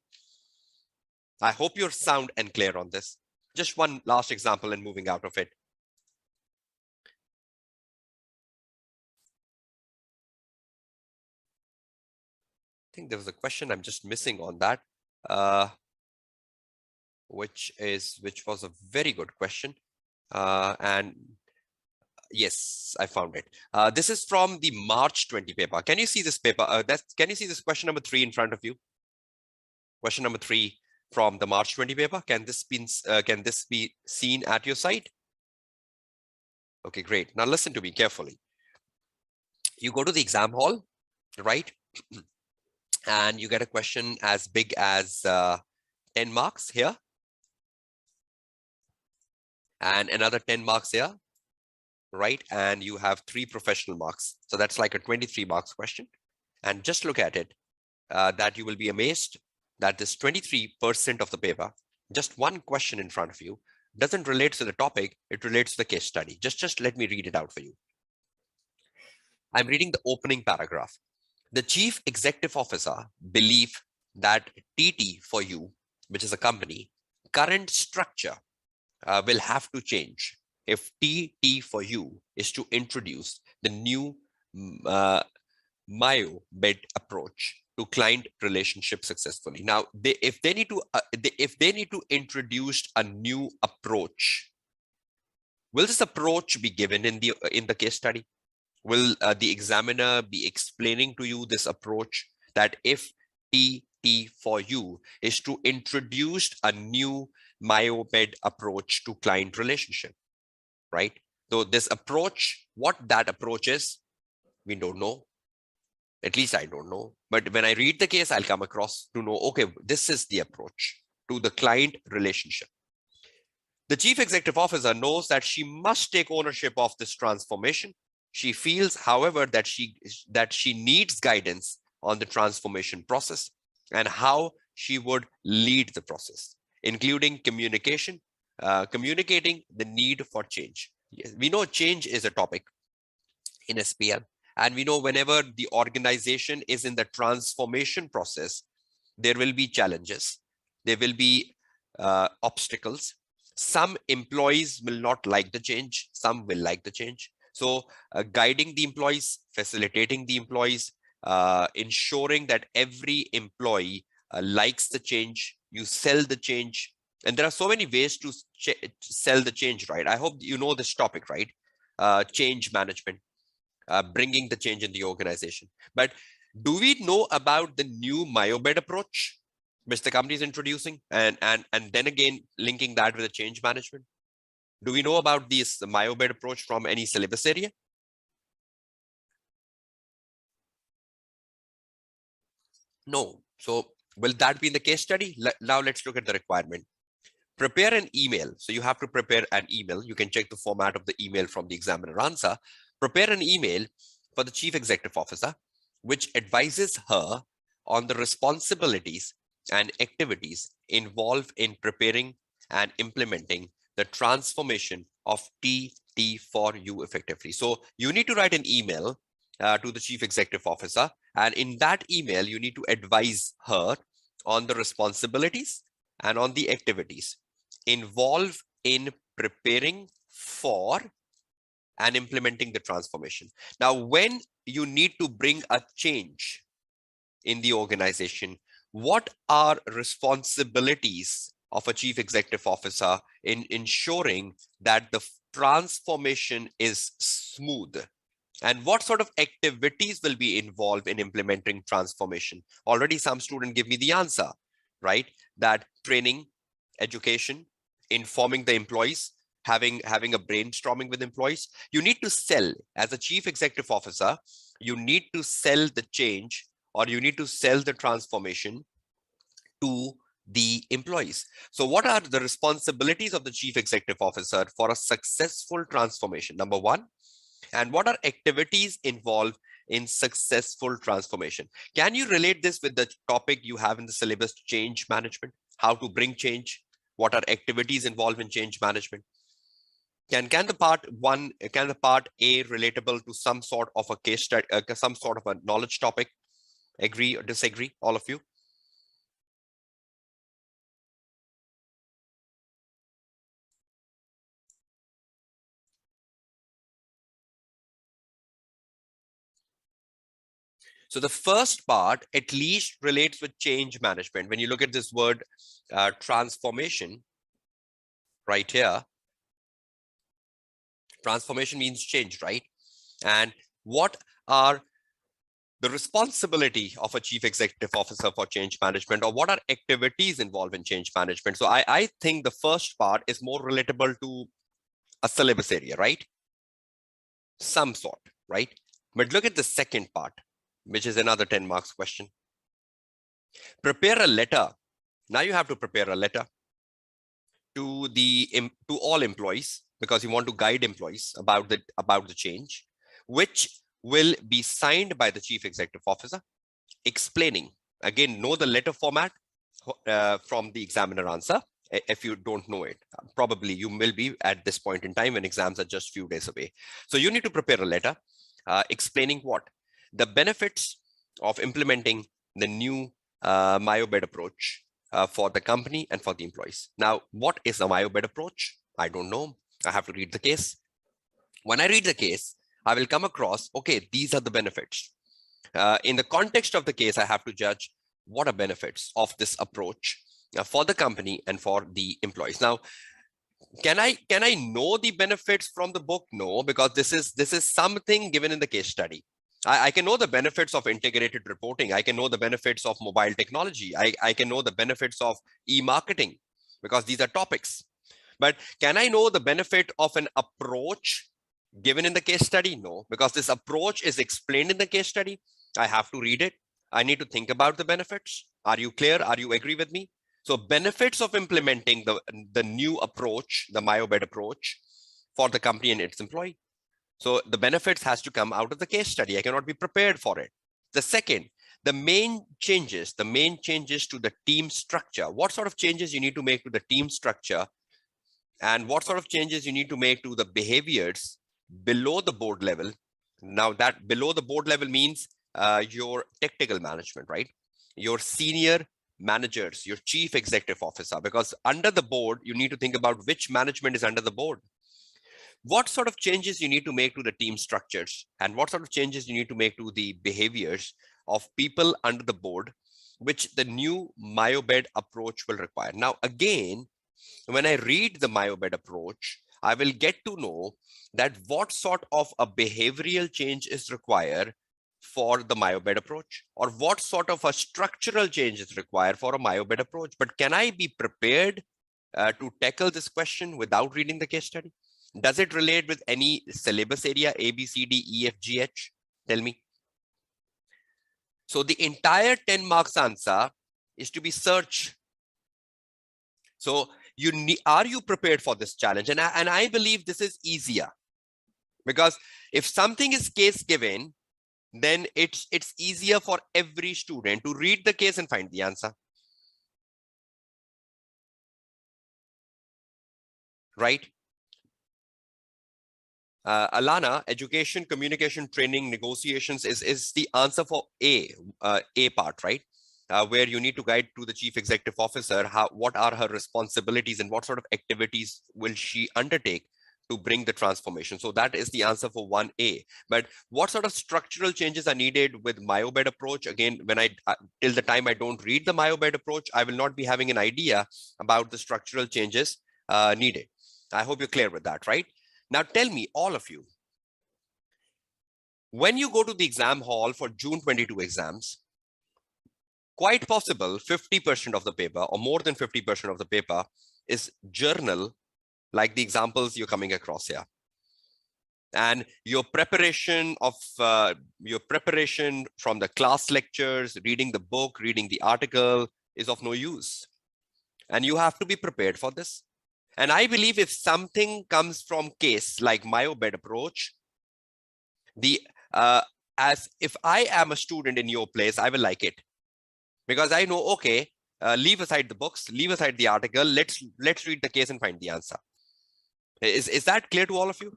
I hope you're sound and clear on this. Just one last example and moving out of it. I think there was a question I'm just missing on that, which was a very good question. And yes, I found it. This is from the March 20 paper. Can you see this paper? Can you see this question number 3 in front of you? Question number 3 from the March 20 paper. Can this be seen at your side? Okay, great. Now listen to me carefully. You go to the exam hall, right? And you get a question as big as 10 marks here. And another 10 marks here, right? And you have 3 professional marks. So that's like a 23 marks question. And just look at it, that you will be amazed that this 23% of the paper, just one question in front of you, doesn't relate to the topic, it relates to the case study. Just let me read it out for you. I'm reading the opening paragraph. The chief executive officer believes that TT for you, which is a company, current structure will have to change if TT for you is to introduce the new MIO-bed approach to client relationship successfully. Now, if they need to introduce a new approach, will this approach be given in the case study? Will the examiner be explaining to you this approach, that if TT for you is to introduce a new MIO-bed approach to client relationship, right? So this approach, what that approach is, we don't know. At least I don't know. But when I read the case, I'll come across to know, okay, this is the approach to the client relationship. The chief executive officer knows that she must take ownership of this transformation. She feels, however, that she needs guidance on the transformation process and how she would lead the process, including communicating the need for change. Yes, we know change is a topic in SBL, and we know whenever the organization is in the transformation process, there will be challenges, there will be obstacles. Some employees will not like the change, some will like the change. So guiding the employees, facilitating the employees, ensuring that every employee likes the change, you sell the change. And there are so many ways to sell the change, right? I hope you know this topic, right? Change management, bringing the change in the organization. But do we know about the new MyoBed approach which the company is introducing, and then again linking that with the change management? Do we know about this MyoBed approach from any syllabus area? No. So will that be in the case study? Now let's look at the requirement. Prepare an email. So you have to prepare an email. You can check the format of the email from the examiner answer. Prepare an email for the chief executive officer, which advises her on the responsibilities and activities involved in preparing and implementing the transformation of TT for you effectively. So you need to write an email to the chief executive officer, and in that email, you need to advise her on the responsibilities and on the activities involved in preparing for and implementing the transformation. Now, when you need to bring a change in the organization, what are responsibilities of a chief executive officer in ensuring that the transformation is smooth? And what sort of activities will be involved in implementing transformation? Already some student give me the answer, right? That training, education, informing the employees, having a brainstorming with employees. You need to sell as a chief executive officer. You need to sell the change, or you need to sell the transformation to the employees. So what are the responsibilities of the chief executive officer for a successful transformation? Number one. And what are activities involved in successful transformation? Can you relate this with the topic you have in the syllabus, change management? How to bring change? What are activities involved in change management? Can the part A relatable to some sort of a case study, some sort of a knowledge topic? Agree or disagree, all of you? So the first part at least relates with change management. When you look at this word transformation right here, transformation means change, right? And what are the responsibility of a chief executive officer for change management, or what are activities involved in change management? So I think the first part is more relatable to a syllabus area, right? Some sort, right? But look at the second part, which is another 10 marks question. Prepare a letter. Now you have to prepare a letter to all employees, because you want to guide employees about the change, which will be signed by the chief executive officer, explaining, again, know the letter format from the examiner answer. If you don't know it, probably you will be at this point in time when exams are just few days away. So you need to prepare a letter explaining what the benefits of implementing the new MyoBed approach for the company and for the employees. Now, what is a MyoBed approach? I don't know. I have to read the case. When I read the case, I will come across, okay, these are the benefits. In the context of the case, I have to judge what are benefits of this approach for the company and for the employees. Now, can I know the benefits from the book? No, because this is something given in the case study. I can know the benefits of integrated reporting. I can know the benefits of mobile technology. I can know the benefits of e-marketing, because these are topics. But can I know the benefit of an approach given in the case study? No, because this approach is explained in the case study. I have to read it. I need to think about the benefits. Are you clear? Are you agree with me? So benefits of implementing the new approach, the MyoBed approach for the company and its employee. So the benefits has to come out of the case study. I cannot be prepared for it. The second, the main changes to the team structure. What sort of changes you need to make to the team structure, and what sort of changes you need to make to the behaviors below the board level. Now that below the board level means your technical management, right? Your senior managers, your chief executive officer, because under the board, you need to think about which management is under the board. What sort of changes you need to make to the team structures, and what sort of changes you need to make to the behaviors of people under the board, which the new MyoBed approach will require. Now, again, when I read the MyoBed approach, I will get to know that what sort of a behavioral change is required for the MyoBed approach, or what sort of a structural change is required for a MyoBed approach. But can I be prepared to tackle this question without reading the case study? Does it relate with any syllabus area, A, B, C, D, E, F, G, H? Tell me. So the entire 10 marks answer is to be searched. So are you prepared for this challenge? And I believe this is easier, because if something is case given, then it's easier for every student to read the case and find the answer. Right? Alana, education, communication, training, negotiations is the answer for A part, right? Where you need to guide to the chief executive officer what are her responsibilities and what sort of activities will she undertake to bring the transformation. So that is the answer for 1A. But what sort of structural changes are needed with MyoBed approach? Again, when till the time I don't read the MyoBed approach, I will not be having an idea about the structural changes needed. I hope you're clear with that, right? Now tell me, all of you, when you go to the exam hall for June 22 exams, quite possible 50% of the paper, or more than 50% of the paper, is journal, like the examples you're coming across here. And your preparation from the class lectures, reading the book, reading the article is of no use. And you have to be prepared for this. And I believe if something comes from case like MyoBed approach, as if I am a student in your place, I will like it, because I know, okay, leave aside the books, leave aside the article, let's read the case and find the answer. Is that clear to all of you?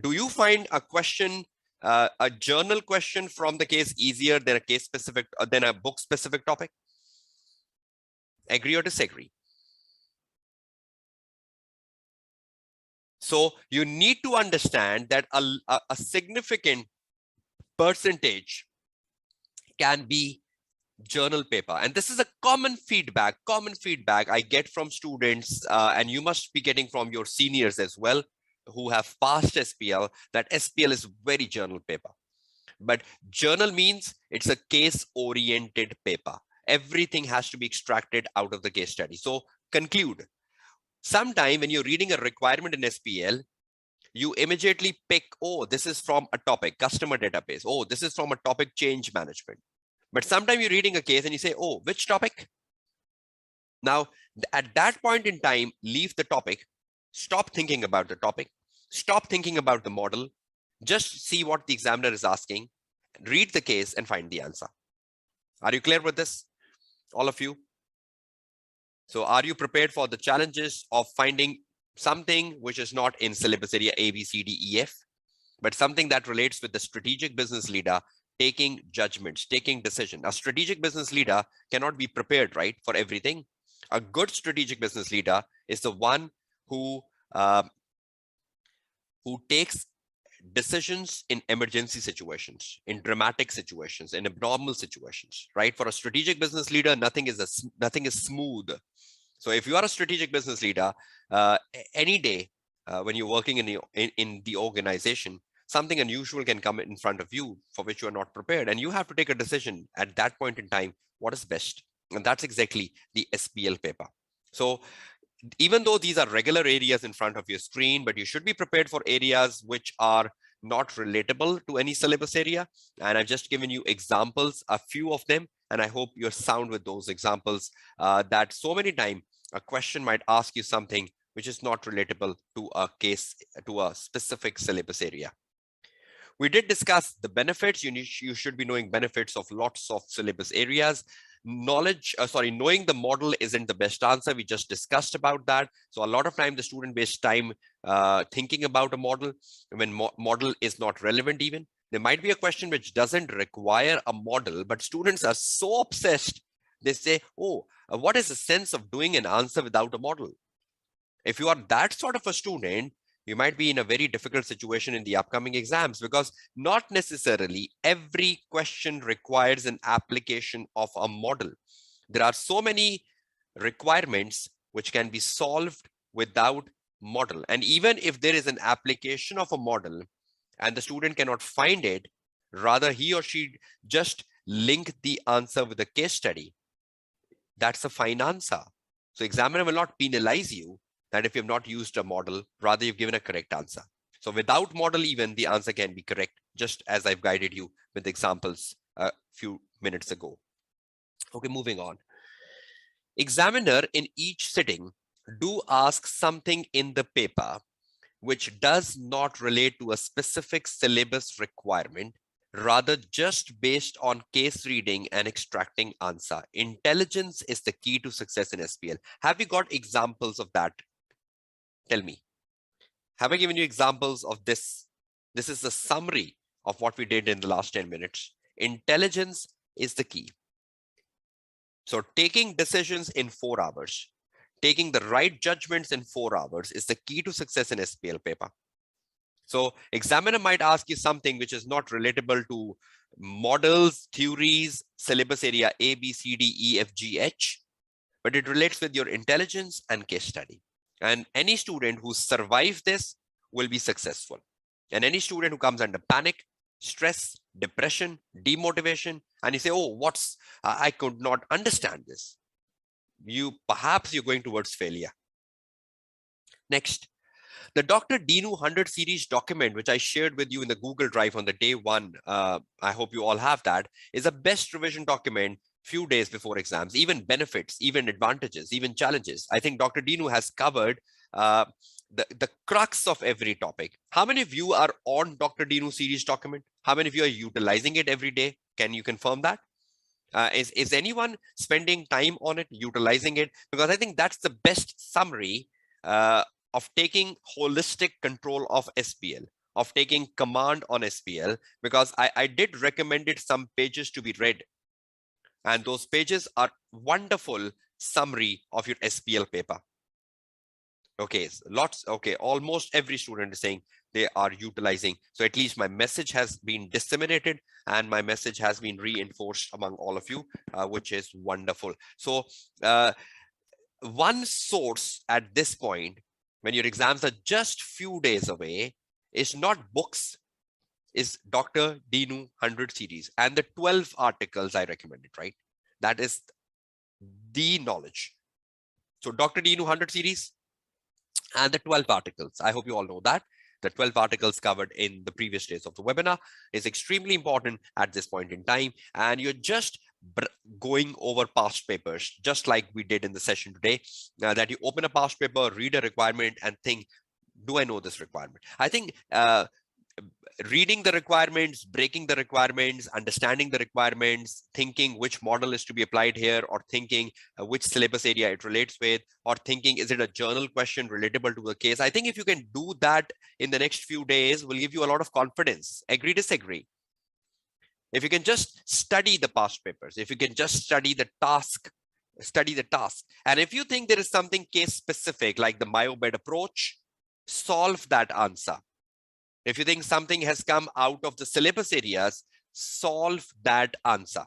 Do you find a question, a journal question from the case easier than a case specific, than a book specific topic? Agree or disagree? So you need to understand that a significant percentage can be journal paper. And this is a common feedback I get from students, and you must be getting from your seniors as well, who have passed SBL, that SBL is very journal paper. But journal means it's a case-oriented paper. Everything has to be extracted out of the case study. So conclude. Sometime when you're reading a requirement in SBL, you immediately pick, oh, this is from a topic, customer database. Oh, this is from a topic, change management. But sometimes you're reading a case and you say, oh, which topic? Now, at that point in time, leave the topic, stop thinking about the topic, stop thinking about the model, just see what the examiner is asking, read the case and find the answer. Are you clear with this, all of you? So are you prepared for the challenges of finding something which is not in syllabus area A, B, C, D, E, F, but something that relates with the strategic business leader taking judgments, taking decision? A strategic business leader cannot be prepared, right, for everything. A good strategic business leader is the one who takes decisions in emergency situations, in dramatic situations, in abnormal situations, right? For a strategic business leader, nothing is smooth. So if you are a strategic business leader, any day when you're working in the organization, something unusual can come in front of you for which you are not prepared, and you have to take a decision at that point in time, what is best? And that's exactly the SBL paper. So even though these are regular areas in front of your screen, but you should be prepared for areas which are not relatable to any syllabus area. And I've just given you examples, a few of them, and I hope you're sound with those examples, that so many times a question might ask you something which is not relatable to a case, to a specific syllabus area. We did discuss the benefits. You should be knowing benefits of lots of syllabus areas. Knowing the model isn't the best answer. We just discussed about that. So a lot of time the student wastes time thinking about a model when model is not relevant even. There might be a question which doesn't require a model, but students are so obsessed. They say, oh, what is the sense of doing an answer without a model? If you are that sort of a student, You might be in a very difficult situation in the upcoming exams because not necessarily every question requires an application of a model. There are so many requirements which can be solved without model. And even if there is an application of a model and the student cannot find it, rather he or she just link the answer with a case study, that's a fine answer. So examiner will not penalize you that if you have not used a model, rather you've given a correct answer. So without model, even the answer can be correct, just as I've guided you with examples a few minutes ago. Okay, moving on. Examiner in each sitting do ask something in the paper which does not relate to a specific syllabus requirement, rather just based on case reading and extracting answer. Intelligence is the key to success in SBL. Have you got examples of that? Tell me. Have I given you examples of this? This is the summary of what we did in the last 10 minutes. Intelligence is the key. So taking decisions in 4 hours, taking the right judgments in 4 hours is the key to success in SBL paper. So examiner might ask you something which is not relatable to models, theories, syllabus area A, B, C, D, E, F, G, H, but it relates with your intelligence and case study. And any student who survives this will be successful. And any student who comes under panic, stress, depression, demotivation, and you say, oh, I could not understand this. Perhaps you're going towards failure. Next, the Dr. Dinu 100 series document, which I shared with you in the Google Drive on the day one, I hope you all have that, is a best revision document few days before exams, even benefits, even advantages, even challenges. I think Dr. Dinu has covered the crux of every topic. How many of you are on Dr. Dinu series document? How many of you are utilizing it every day? Can you confirm that? Is anyone spending time on it, utilizing it? Because I think that's the best summary of taking holistic control of SBL, of taking command on SBL, because I did recommend it some pages to be read. And those pages are wonderful summary of your SBL paper. Okay, okay, almost every student is saying they are utilizing. So at least my message has been disseminated and my message has been reinforced among all of you, which is wonderful. So one source at this point, when your exams are just few days away, is not books, is Dr. Dinu 100 series and the 12 articles I recommended, right? That is the knowledge. So Dr. Dinu 100 series and the 12 articles. I hope you all know that. The 12 articles covered in the previous days of the webinar is extremely important at this point in time. And you're just going over past papers, just like we did in the session today, that you open a past paper, read a requirement and think, do I know this requirement? I think reading the requirements, breaking the requirements, understanding the requirements, thinking which model is to be applied here, or thinking which syllabus area it relates with, or thinking, is it a journal question relatable to the case? I think if you can do that in the next few days, will give you a lot of confidence. Agree, disagree? If you can just study the past papers, if you can just study the task, And if you think there is something case specific, like the myobed approach, solve that answer. If you think something has come out of the syllabus areas, solve that answer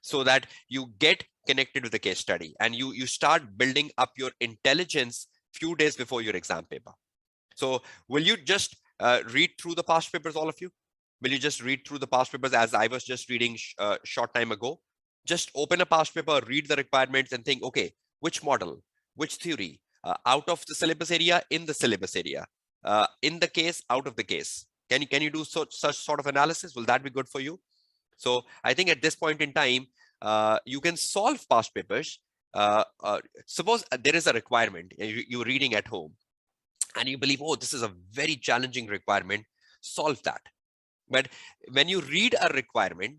so that you get connected with the case study and you start building up your intelligence few days before your exam paper. So will you just read through the past papers, all of you? Will you just read through the past papers as I was just reading short time ago? Just open a past paper, read the requirements and think, okay, which model, which theory, out of the syllabus area, in the syllabus area, in the case, out of the case. Can you do such sort of analysis? Will that be good for you? So I think at this point in time, you can solve past papers. Suppose there is a requirement you're reading at home and you believe, oh, this is a very challenging requirement, solve that. But when you read a requirement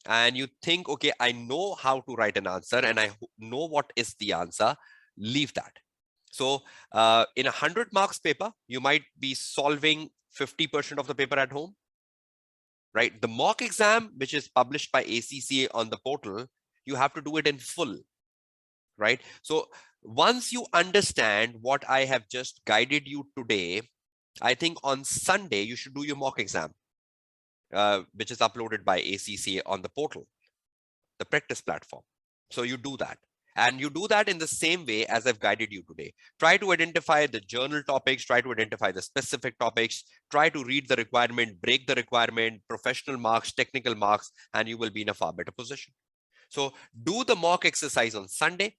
and you think, okay, I know how to write an answer and I know what is the answer, leave that. So in 100 marks paper, you might be solving 50% of the paper at home, right? The mock exam, which is published by ACCA on the portal, you have to do it in full, right? So once you understand what I have just guided you today, I think on Sunday, you should do your mock exam, which is uploaded by ACCA on the portal, the practice platform. So you do that. And you do that in the same way as I've guided you today. Try to identify the journal topics, try to identify the specific topics, try to read the requirement, break the requirement, professional marks, technical marks, and you will be in a far better position. So do the mock exercise on Sunday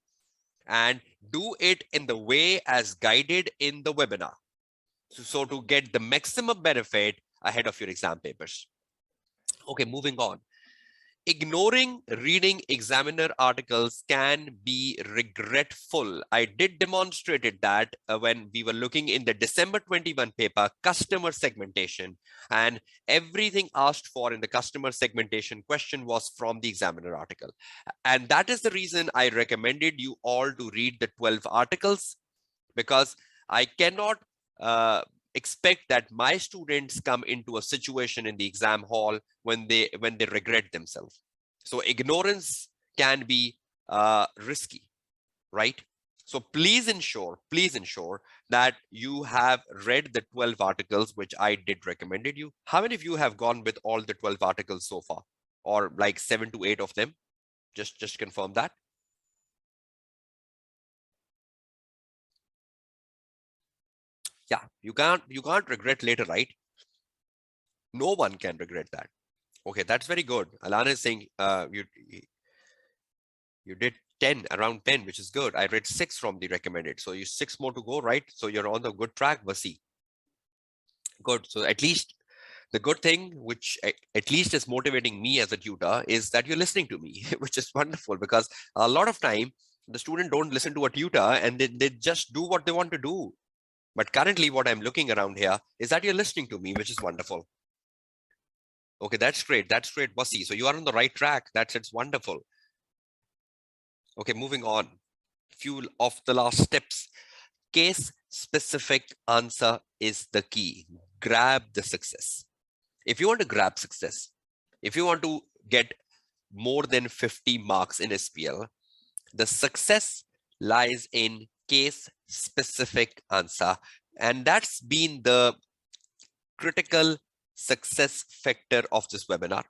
and do it in the way as guided in the webinar. So to get the maximum benefit ahead of your exam papers. Okay, moving on. Ignoring reading examiner articles can be regretful. I did demonstrated that when we were looking in the December 21 paper, customer segmentation, and everything asked for in the customer segmentation question was from the examiner article. And that is the reason I recommended you all to read the 12 articles, because I cannot expect that my students come into a situation in the exam hall when they regret themselves. So ignorance can be risky, right? So please ensure that you have read the 12 articles which I did recommended you. How many of you have gone with all the 12 articles so far, or like 7 to 8 of them? Just confirm that. Yeah, you can't regret later, right? No one can regret that. Okay, that's very good. Alana is saying you did 10, around 10, which is good. I read 6 from the recommended. So you 6 more to go, right? So you're on the good track, Vasi. Good. So at least the good thing, which at least is motivating me as a tutor, is that you're listening to me, which is wonderful, because a lot of time the student don't listen to a tutor and they just do what they want to do. But currently what I'm looking around here is that you're listening to me, which is wonderful. Okay, that's great. That's great, Vasi. So you are on the right track. It's wonderful. Okay, moving on. Few of the last steps. Case specific answer is the key. Grab the success. If you want to grab success, if you want to get more than 50 marks in SBL, the success lies in case specific answer. And that's been the critical success factor of this webinar.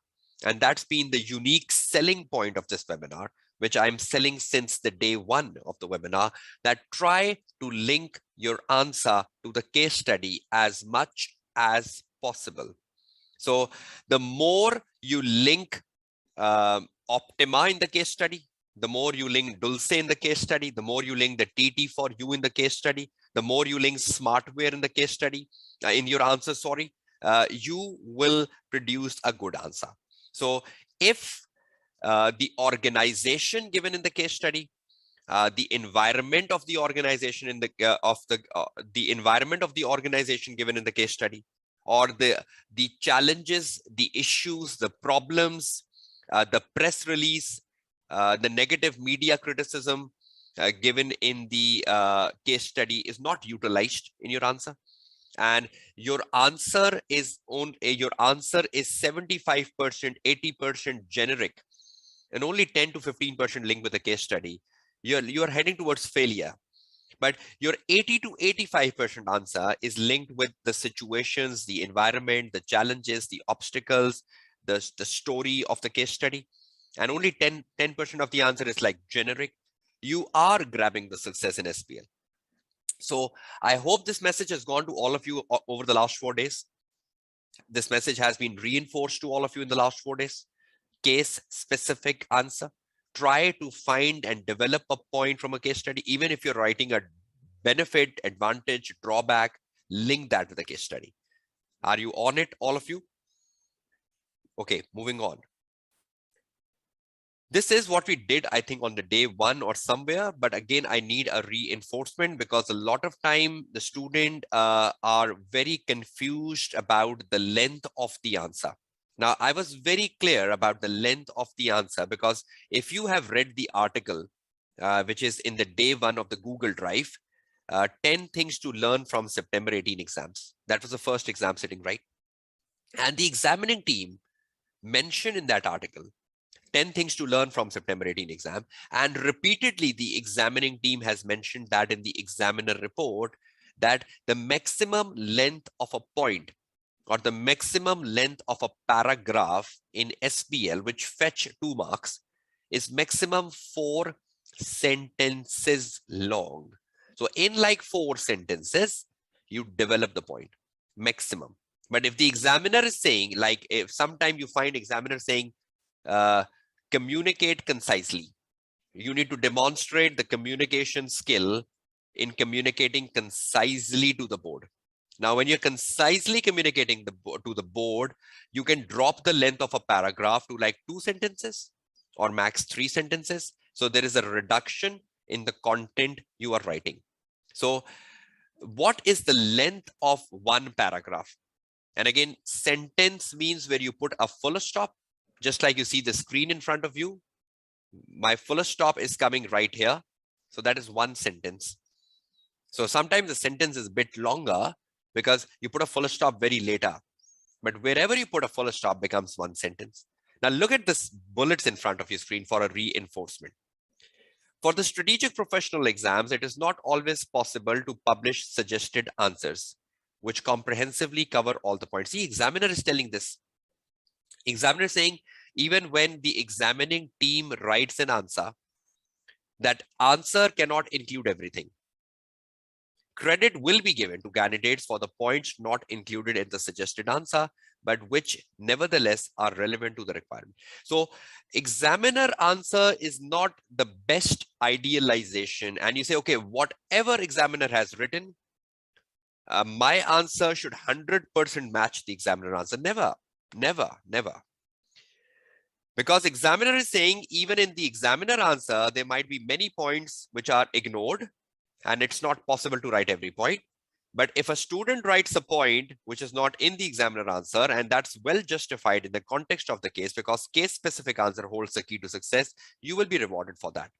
And that's been the unique selling point of this webinar, which I'm selling since the day one of the webinar, that try to link your answer to the case study as much as possible. So the more you link Optima in the case study, the more you link Dulce in the case study, the more you link the TT for you in the case study, the more you link Smartware in the case study, in your answer, sorry, you will produce a good answer. So if the organization given in the case study, the environment of the organization in the environment of the organization given in the case study, or the challenges, the issues, the problems, the press release, the negative media criticism given in the case study is not utilized in your answer, and your answer is 75%, 80% generic, and only 10 to 15% linked with the case study, you're heading towards failure. But your 80 to 85% answer is linked with the situations, the environment, the challenges, the obstacles, the story of the case study, and only 10% of the answer is like generic. You are grabbing the success in SBL. So I hope this message has gone to all of you over the last 4 days. This message has been reinforced to all of you in the last 4 days. Case specific answer. Try to find and develop a point from a case study. Even if you're writing a benefit, advantage, drawback, link that to the case study. Are you on it, all of you? Okay, moving on. This is what we did, I think, on the day one or somewhere. But again, I need a reinforcement, because a lot of time the student are very confused about the length of the answer. Now, I was very clear about the length of the answer, because if you have read the article, which is in the day one of the Google Drive, 10 things to learn from September 18 exams. That was the first exam sitting, right? And the examining team mentioned in that article 10 things to learn from September 18 exam. And repeatedly, the examining team has mentioned that in the examiner report, that the maximum length of a point or the maximum length of a paragraph in SBL, which fetch 2 marks, is maximum 4 sentences long. So in like 4 sentences, you develop the point, maximum. But if the examiner is saying, like if sometime you find examiner saying, communicate concisely, you need to demonstrate the communication skill in communicating concisely to the board. Now, when you're concisely communicating to the board, you can drop the length of a paragraph to like 2 sentences or max 3 sentences. So there is a reduction in the content you are writing. So what is the length of one paragraph? And again, sentence means where you put a full stop, just like you see the screen in front of you. My full stop is coming right here. So that is 1 sentence. So sometimes the sentence is a bit longer because you put a full stop very later. But wherever you put a full stop becomes 1 sentence. Now look at this bullets in front of your screen for a reinforcement. For the strategic professional exams, it is not always possible to publish suggested answers, which comprehensively cover all the points. See, examiner is telling this. Examiner is saying, even when the examining team writes an answer, that answer cannot include everything. Credit will be given to candidates for the points not included in the suggested answer, but which nevertheless are relevant to the requirement. So examiner answer is not the best idealization. And you say, okay, whatever examiner has written, my answer should 100% match the examiner answer. Never, never, never. Because examiner is saying even in the examiner answer, there might be many points which are ignored and it's not possible to write every point. But if a student writes a point which is not in the examiner answer, and that's well justified in the context of the case because case specific answer holds the key to success, you will be rewarded for that.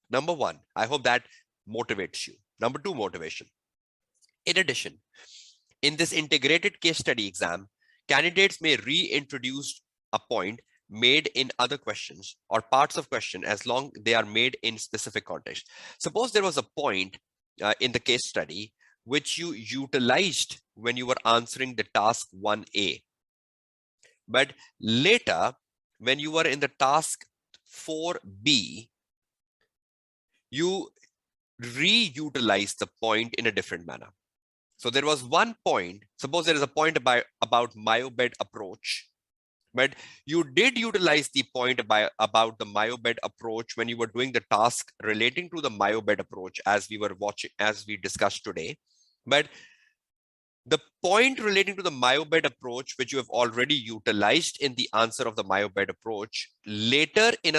Number 1, I hope that motivates you. Number 2, motivation. In addition, in this integrated case study exam, candidates may reintroduce a point made in other questions or parts of question as long they are made in specific context. Suppose there was a point in the case study which you utilized when you were answering the task 1A. But later, when you were in the task 4B, you reutilize the point in a different manner. So there was one point, suppose there is a point about myobed approach, but you did utilize the point about the myobed approach when you were doing the task relating to the myobed approach as we discussed today. But the point relating to the myobed approach, which you have already utilized in the answer of the myobed approach, later in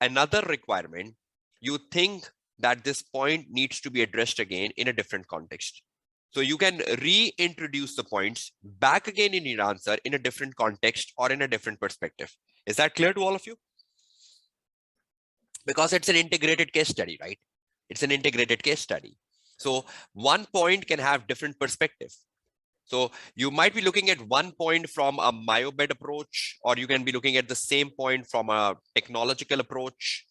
another requirement, you think that this point needs to be addressed again in a different context. So you can reintroduce the points back again in your answer in a different context or in a different perspective. Is that clear to all of you? Because it's an integrated case study, right? It's an integrated case study. So one point can have different perspective. So you might be looking at one point from a myobed approach, or you can be looking at the same point from a technological approach.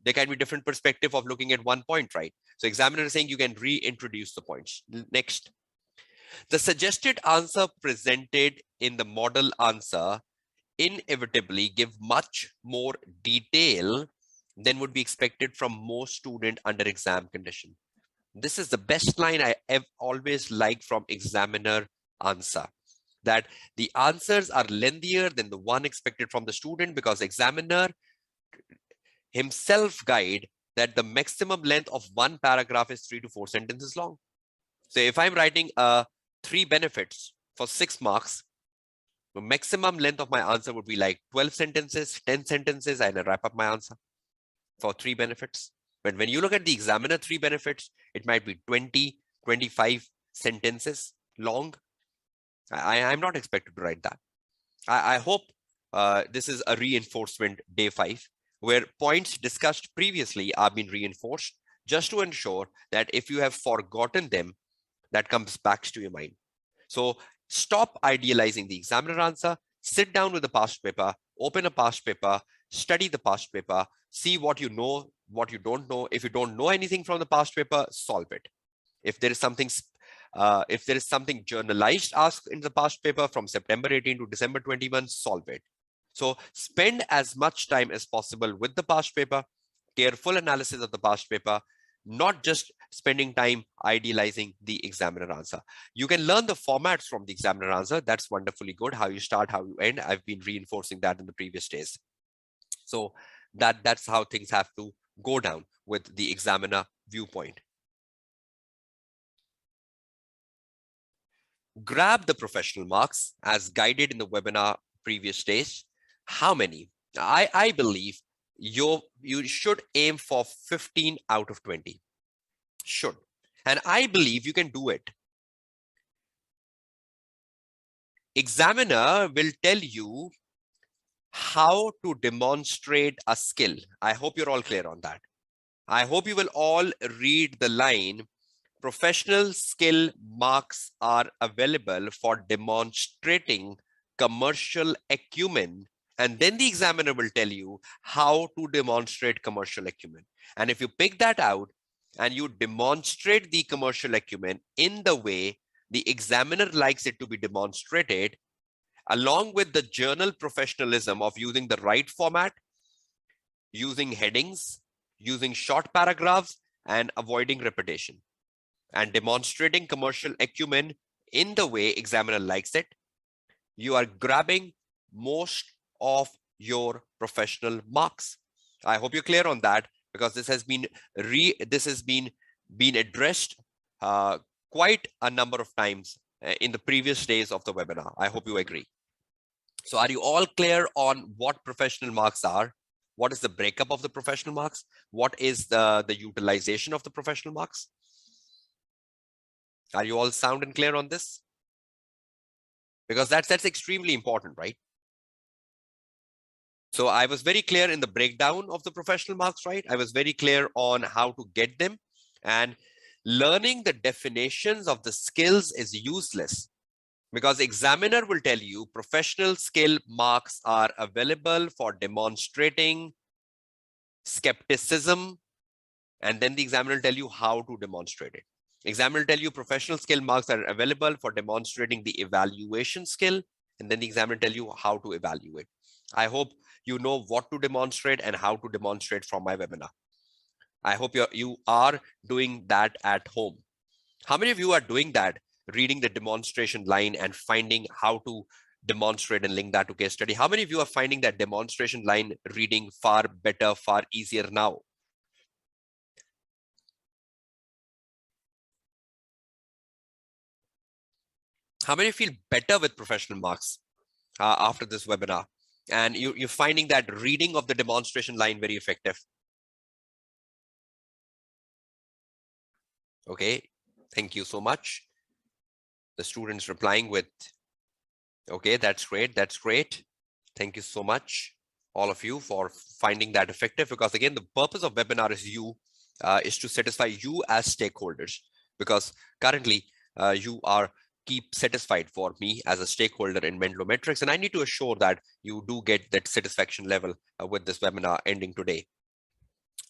There can be different perspective of looking at one point, right? So examiner is saying you can reintroduce the points. Next, the suggested answer presented in the model answer inevitably give much more detail than would be expected from most student under exam condition. This is the best line I have always liked from examiner answer, that the answers are lengthier than the one expected from the student because examiner himself guide that the maximum length of one paragraph is 3 to 4 sentences long. So if I'm writing 3 benefits for 6 marks, the maximum length of my answer would be like 12 sentences, 10 sentences, and I wrap up my answer for 3 benefits. But when you look at the examiner 3 benefits, it might be 20, 25 sentences long. I'm not expected to write that. I hope this is a reinforcement day 5, where points discussed previously are being reinforced just to ensure that if you have forgotten them, that comes back to your mind. So stop idealizing the examiner answer, sit down with the past paper, open a past paper, study the past paper, see what you know, what you don't know. If you don't know anything from the past paper, solve it. If there is something If there is something journalized asked in the past paper from September 18 to December 21, solve it. So spend as much time as possible with the past paper, careful analysis of the past paper, not just spending time idealizing the examiner answer. You can learn the formats from the examiner answer. That's wonderfully good. How you start, how you end. I've been reinforcing that in the previous days. So that's how things have to go down with the examiner viewpoint. Grab the professional marks as guided in the webinar previous days. How many? I believe you should aim for 15 out of 20. Should. And I believe you can do it. Examiner will tell you how to demonstrate a skill. I hope you're all clear on that. I hope you will all read the line, professional skill marks are available for demonstrating commercial acumen. And then the examiner will tell you how to demonstrate commercial acumen. And if you pick that out and you demonstrate the commercial acumen in the way the examiner likes it to be demonstrated, along with the journal professionalism of using the right format, using headings, using short paragraphs, and avoiding repetition, and demonstrating commercial acumen in the way examiner likes it, you are grabbing most of your professional marks. I hope you're clear on that, because this has been addressed quite a number of times in the previous days of the webinar. I hope you agree. So are you all clear on what professional marks are? What is the breakup of the professional marks? What is the utilization of the professional marks? Are you all sound and clear on this? Because that's extremely important, right? So I was very clear in the breakdown of the professional marks, right? I was very clear on how to get them, and learning the definitions of the skills is useless, because examiner will tell you professional skill marks are available for demonstrating skepticism, and then the examiner will tell you how to demonstrate it. Examiner will tell you professional skill marks are available for demonstrating the evaluation skill, and then the examiner will tell you how to evaluate. I hope you know what to demonstrate and how to demonstrate from my webinar. I hope you are doing that at home. How many of you are doing that, reading the demonstration line and finding how to demonstrate and link that to case study? How many of you are finding that demonstration line reading far better, far easier now? How many feel better with professional marks after this webinar? And you're finding that reading of the demonstration line very effective? Okay, thank you so much. The students replying with, okay, that's great, that's great. Thank you so much, all of you, for finding that effective, because again, the purpose of webinar is to satisfy you as stakeholders, because currently you are keep satisfied for me as a stakeholder in Menlo Metrics, and I need to assure that you do get that satisfaction level with this webinar ending today.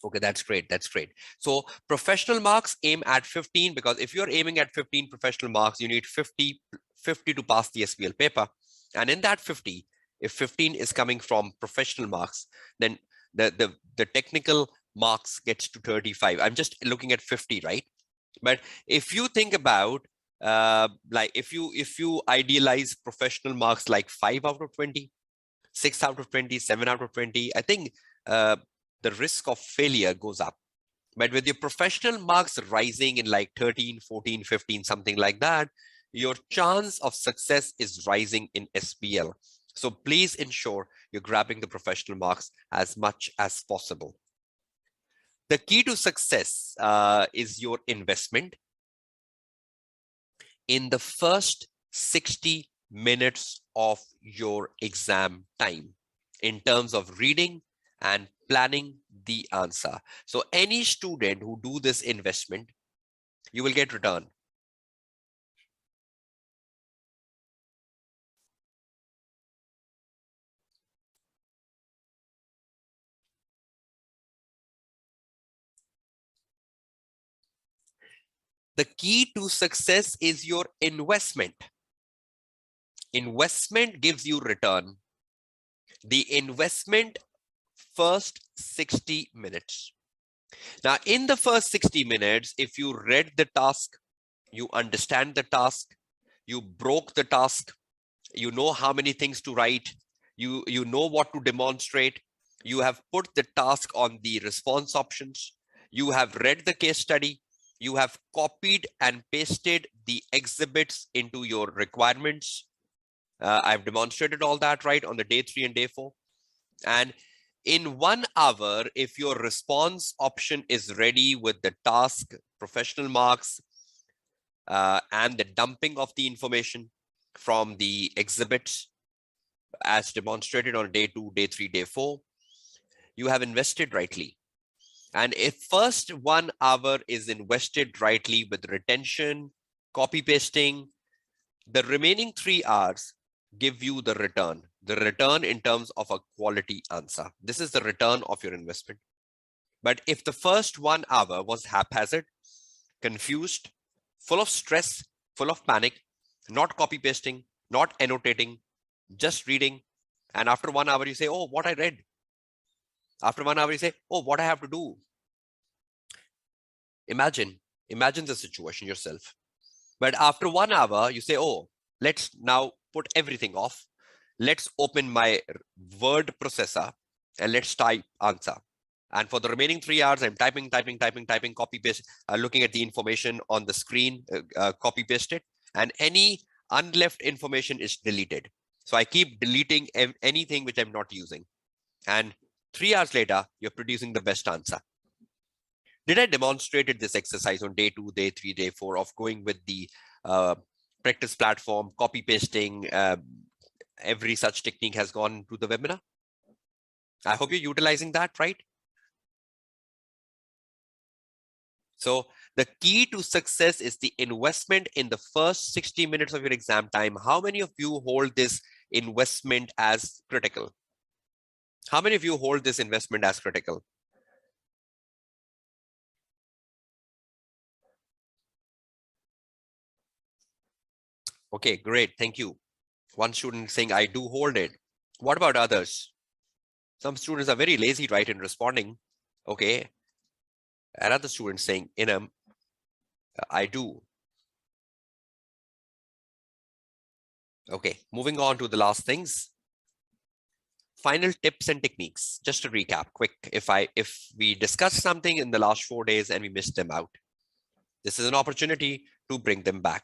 Okay, that's great. That's great. So professional marks aim at 15, because if you're aiming at 15 professional marks, you need 50 to pass the SBL paper. And in that 50, if 15 is coming from professional marks, then the technical marks gets to 35. I'm just looking at 50, right? But if you think about like if you idealize professional marks like 5 out of 20, 6 out of 20, 7 out of 20, I think the risk of failure goes up. But with your professional marks rising in like 13, 14, 15, something like that, your chance of success is rising in SBL. So please ensure you're grabbing the professional marks as much as possible. The key to success is your investment in the first 60 minutes of your exam time in terms of reading and planning the answer. So any student who do this investment, you will get return. The key to success is your investment. Investment gives you return. The investment first 60 minutes. Now, in the first 60 minutes, if you read the task, you understand the task, you broke the task, you know how many things to write, you know what to demonstrate, you have put the task on the response options, you have read the case study, you have copied and pasted the exhibits into your requirements. I've demonstrated all that, right, on the day 3 and day 4. And in 1 hour, if your response option is ready with the task, professional marks, and the dumping of the information from the exhibits as demonstrated on day 2, day 3, day 4, you have invested rightly. And if first 1 hour is invested rightly with retention, copy pasting, the remaining 3 hours give you the return in terms of a quality answer. This is the return of your investment. But if the first 1 hour was haphazard, confused, full of stress, full of panic, not copy pasting, not annotating, just reading, and after 1 hour you say, oh, what I read. After 1 hour you say, oh, what I have to do. Imagine the situation yourself. But after 1 hour you say, oh, let's now put everything off. Let's open my word processor and let's type answer. And for the remaining 3 hours, I'm typing, copy paste, looking at the information on the screen, copy paste it, and any unleft information is deleted. So I keep deleting anything which I'm not using. And 3 hours later, you're producing the best answer. Did I demonstrated this exercise on day 2, day 3, day 4 of going with the practice platform, copy pasting, every such technique has gone to the webinar? I hope you're utilizing that, right? So the key to success is the investment in the first 60 minutes of your exam time. How many of you hold this investment as critical? How many of you hold this investment as critical? Okay, great. Thank you. One student saying, I do hold it. What about others? Some students are very lazy, right, in responding. Okay. Another student saying, I do. Okay, moving on to the last things. Final tips and techniques. Just to recap, quick. If we discussed something in the last 4 days and we missed them out, this is an opportunity to bring them back.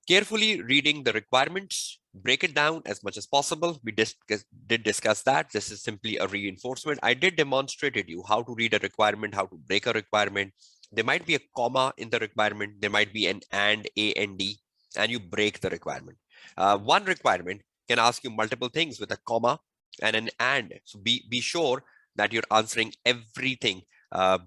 Carefully reading the requirements, break it down as much as possible. We did discuss that. This is simply a reinforcement. I did demonstrated you how to read a requirement, how to break a requirement. There might be a comma in the requirement. There might be an and, A and D, and you break the requirement. One requirement can ask you multiple things with a comma and an and. So be sure that you're answering everything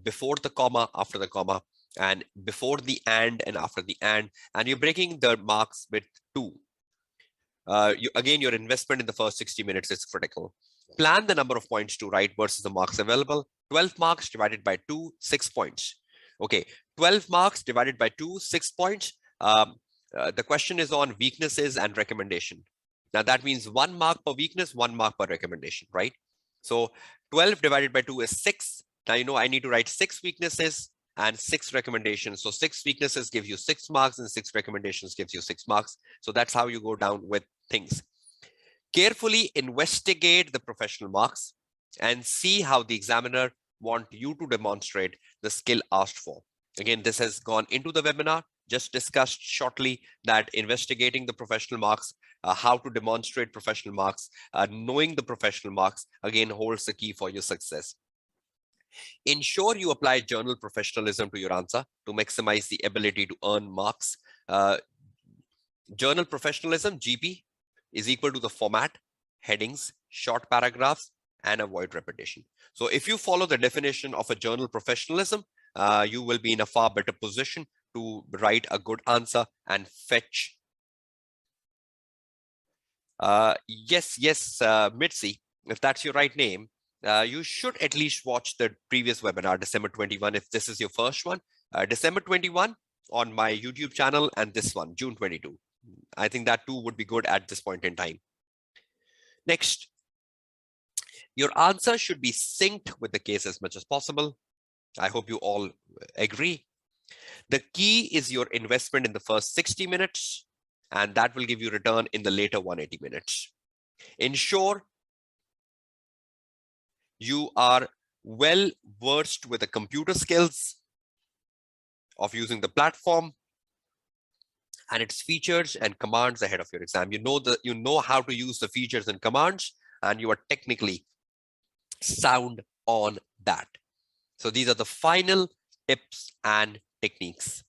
before the comma, after the comma, and before the and after the and you're breaking the marks with 2. Again, your investment in the first 60 minutes is critical. Plan the number of points to write versus the marks available. 12 marks divided by 2, 6 points. Okay, 12 marks divided by 2, 6 points. The question is on weaknesses and recommendation. Now that means 1 mark per weakness, 1 mark per recommendation, right? So 12 divided by 2 is 6. Now you know I need to write 6 weaknesses and 6 recommendations. So 6 weaknesses give you 6 marks and 6 recommendations gives you 6 marks. So that's how you go down with things. Carefully investigate the professional marks and see how the examiner want you to demonstrate the skill asked for. Again, this has gone into the webinar, just discussed shortly that investigating the professional marks, how to demonstrate professional marks, knowing the professional marks, again, holds the key for your success. Ensure you apply journal professionalism to your answer to maximize the ability to earn marks. Journal professionalism, GP, is equal to the format, headings, short paragraphs, and avoid repetition. So if you follow the definition of a journal professionalism, you will be in a far better position to write a good answer and fetch. Yes, Mitzi, if that's your right name, you should at least watch the previous webinar, December 21. If this is your first one, December 21 on my YouTube channel, and this one, June 22. I think that too would be good at this point in time. Next, your answer should be synced with the case as much as possible. I hope you all agree. The key is your investment in the first 60 minutes, and that will give you return in the later 180 minutes. Ensure you are well versed with the computer skills of using the platform and its features and commands ahead of your exam. You know how to use the features and commands, and you are technically sound on that. So these are the final tips and techniques.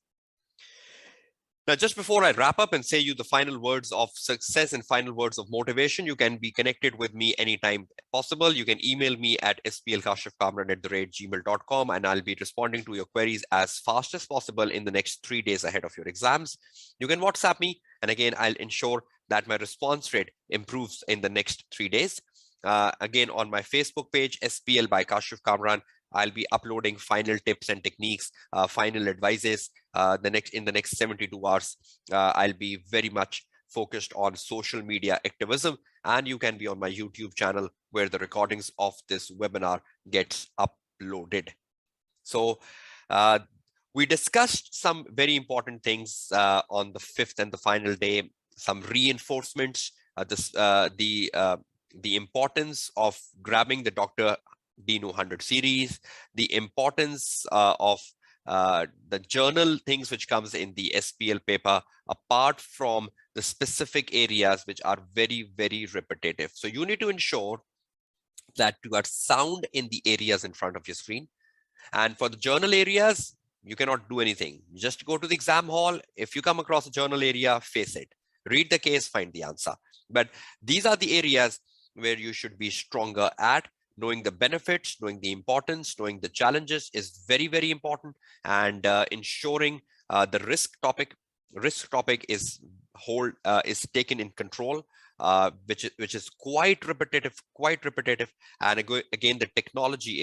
Now, just before I wrap up and say you the final words of success and final words of motivation, you can be connected with me anytime possible. You can email me at sblkashifkamran@gmail.com, and I'll be responding to your queries as fast as possible in the next 3 days ahead of your exams. You can WhatsApp me, and again, I'll ensure that my response rate improves in the next 3 days. Again, on my Facebook page, SBL by Kashif Kamran, I'll be uploading final tips and techniques, final advices. In the next 72 hours, I'll be very much focused on social media activism, and you can be on my YouTube channel where the recordings of this webinar gets uploaded. So we discussed some very important things on the 5th and the final day, some reinforcements, the importance of grabbing the Dr. Dino 100 series, the importance of the journal things which comes in the SBL paper, apart from the specific areas which are very, very repetitive. So you need to ensure that you are sound in the areas in front of your screen. And for the journal areas, you cannot do anything. You just go to the exam hall. If you come across a journal area, face it. Read the case, find the answer. But these are the areas where you should be stronger at. Knowing the benefits, knowing the importance, knowing the challenges is very, very important. And ensuring the risk topic is taken in control, which is quite repetitive. And again, the technology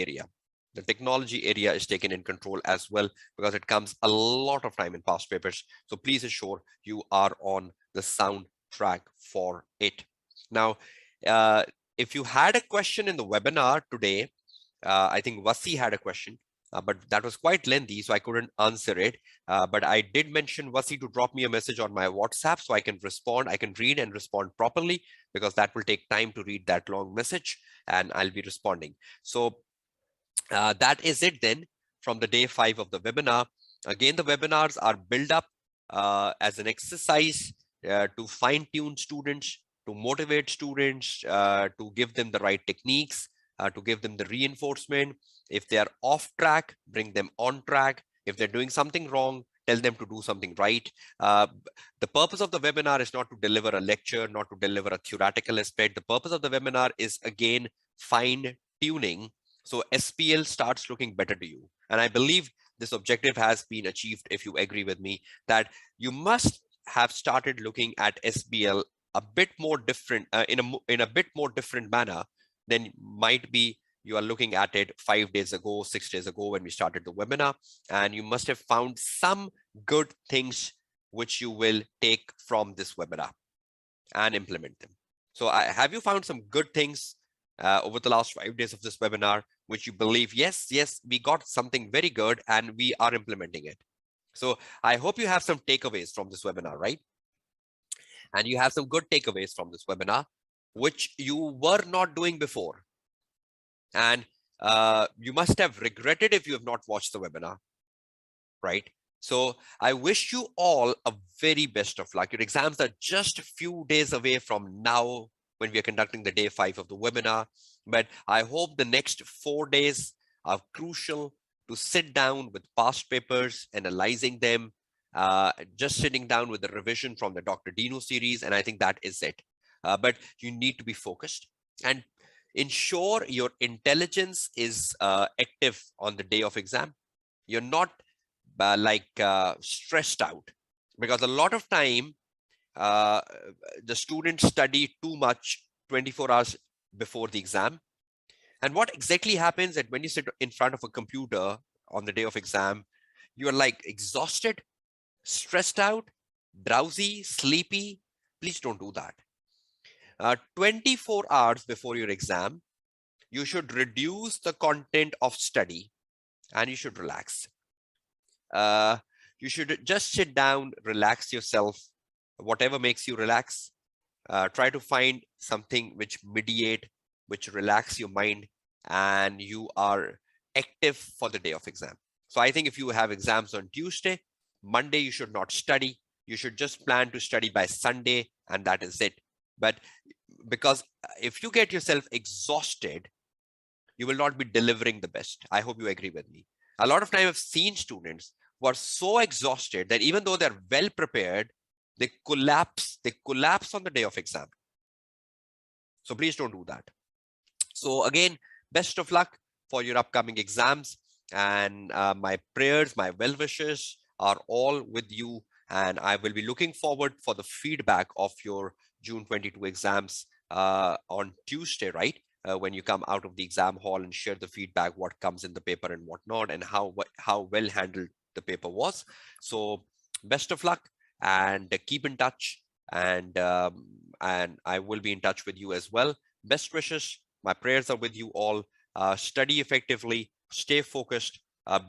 area is taken in control as well, because it comes a lot of time in past papers. So please ensure you are on the sound track for it. Now, if you had a question in the webinar today, I think Vasi had a question, but that was quite lengthy, so I couldn't answer it. But I did mention Vasi to drop me a message on my WhatsApp so I can respond. I can read and respond properly, because that will take time to read that long message, and I'll be responding. So that is it then from the day 5 of the webinar. Again, the webinars are built up as an exercise to fine-tune students, to motivate students, to give them the right techniques, to give them the reinforcement. If they are off track, bring them on track. If they're doing something wrong, tell them to do something right. The purpose of the webinar is not to deliver a lecture, not to deliver a theoretical aspect. The purpose of the webinar is, again, fine-tuning, so SPL starts looking better to you. And I believe this objective has been achieved, if you agree with me, that you must have started looking at SBL a bit more different, in a bit more different manner than might be you are looking at it 5 days ago, 6 days ago when we started the webinar. And you must have found some good things which you will take from this webinar and implement them. So have you found some good things over the last 5 days of this webinar, which you believe, yes, we got something very good and we are implementing it? So I hope you have some takeaways from this webinar, right? And you have some good takeaways from this webinar, which you were not doing before. And you must have regretted if you have not watched the webinar, right? So I wish you all a very best of luck. Your exams are just a few days away from now when we are conducting the day 5 of the webinar. But I hope the next 4 days are crucial to sit down with past papers, analyzing them, just sitting down with the revision from the Dr. Dino series. And I think that is it. But you need to be focused and ensure your intelligence is active on the day of exam. You're not stressed out, because a lot of time the students study too much 24 hours before the exam. And what exactly happens that when you sit in front of a computer on the day of exam, You are like exhausted, stressed out, drowsy, sleepy. Please don't do that. 24 hours before your exam, you should reduce the content of study and you should relax. You should just sit down, relax yourself, whatever makes you relax. Try to find something which mediate, which relax your mind, and you are active for the day of exam. So I think if you have exams on Tuesday, Monday, you should not study. You should just plan to study by Sunday, and that is it. But because if you get yourself exhausted, you will not be delivering the best. I hope you agree with me. A lot of time I've seen students who are so exhausted that even though they're well prepared, they collapse on the day of exam. So please don't do that. So again, best of luck for your upcoming exams, and my prayers, my well wishes are all with you, and I will be looking forward for the feedback of your June 22 exams on Tuesday, right? When you come out of the exam hall and share the feedback, what comes in the paper and what not, and how well handled the paper was. So best of luck, and keep in touch, and I will be in touch with you as well. Best wishes. My prayers are with you all. Study effectively, stay focused,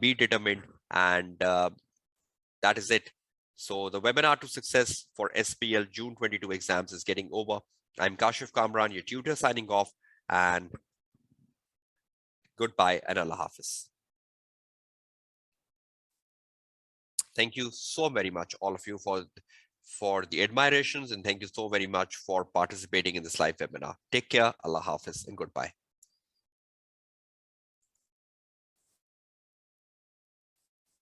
be determined, and that is it. So the webinar to success for SBL June 22 exams is getting over. I'm Kashif Kamran, your tutor, signing off, and goodbye and Allah Hafiz. Thank you so very much, all of you, for the admirations, and thank you so very much for participating in this live webinar. Take care, Allah Hafiz, and goodbye.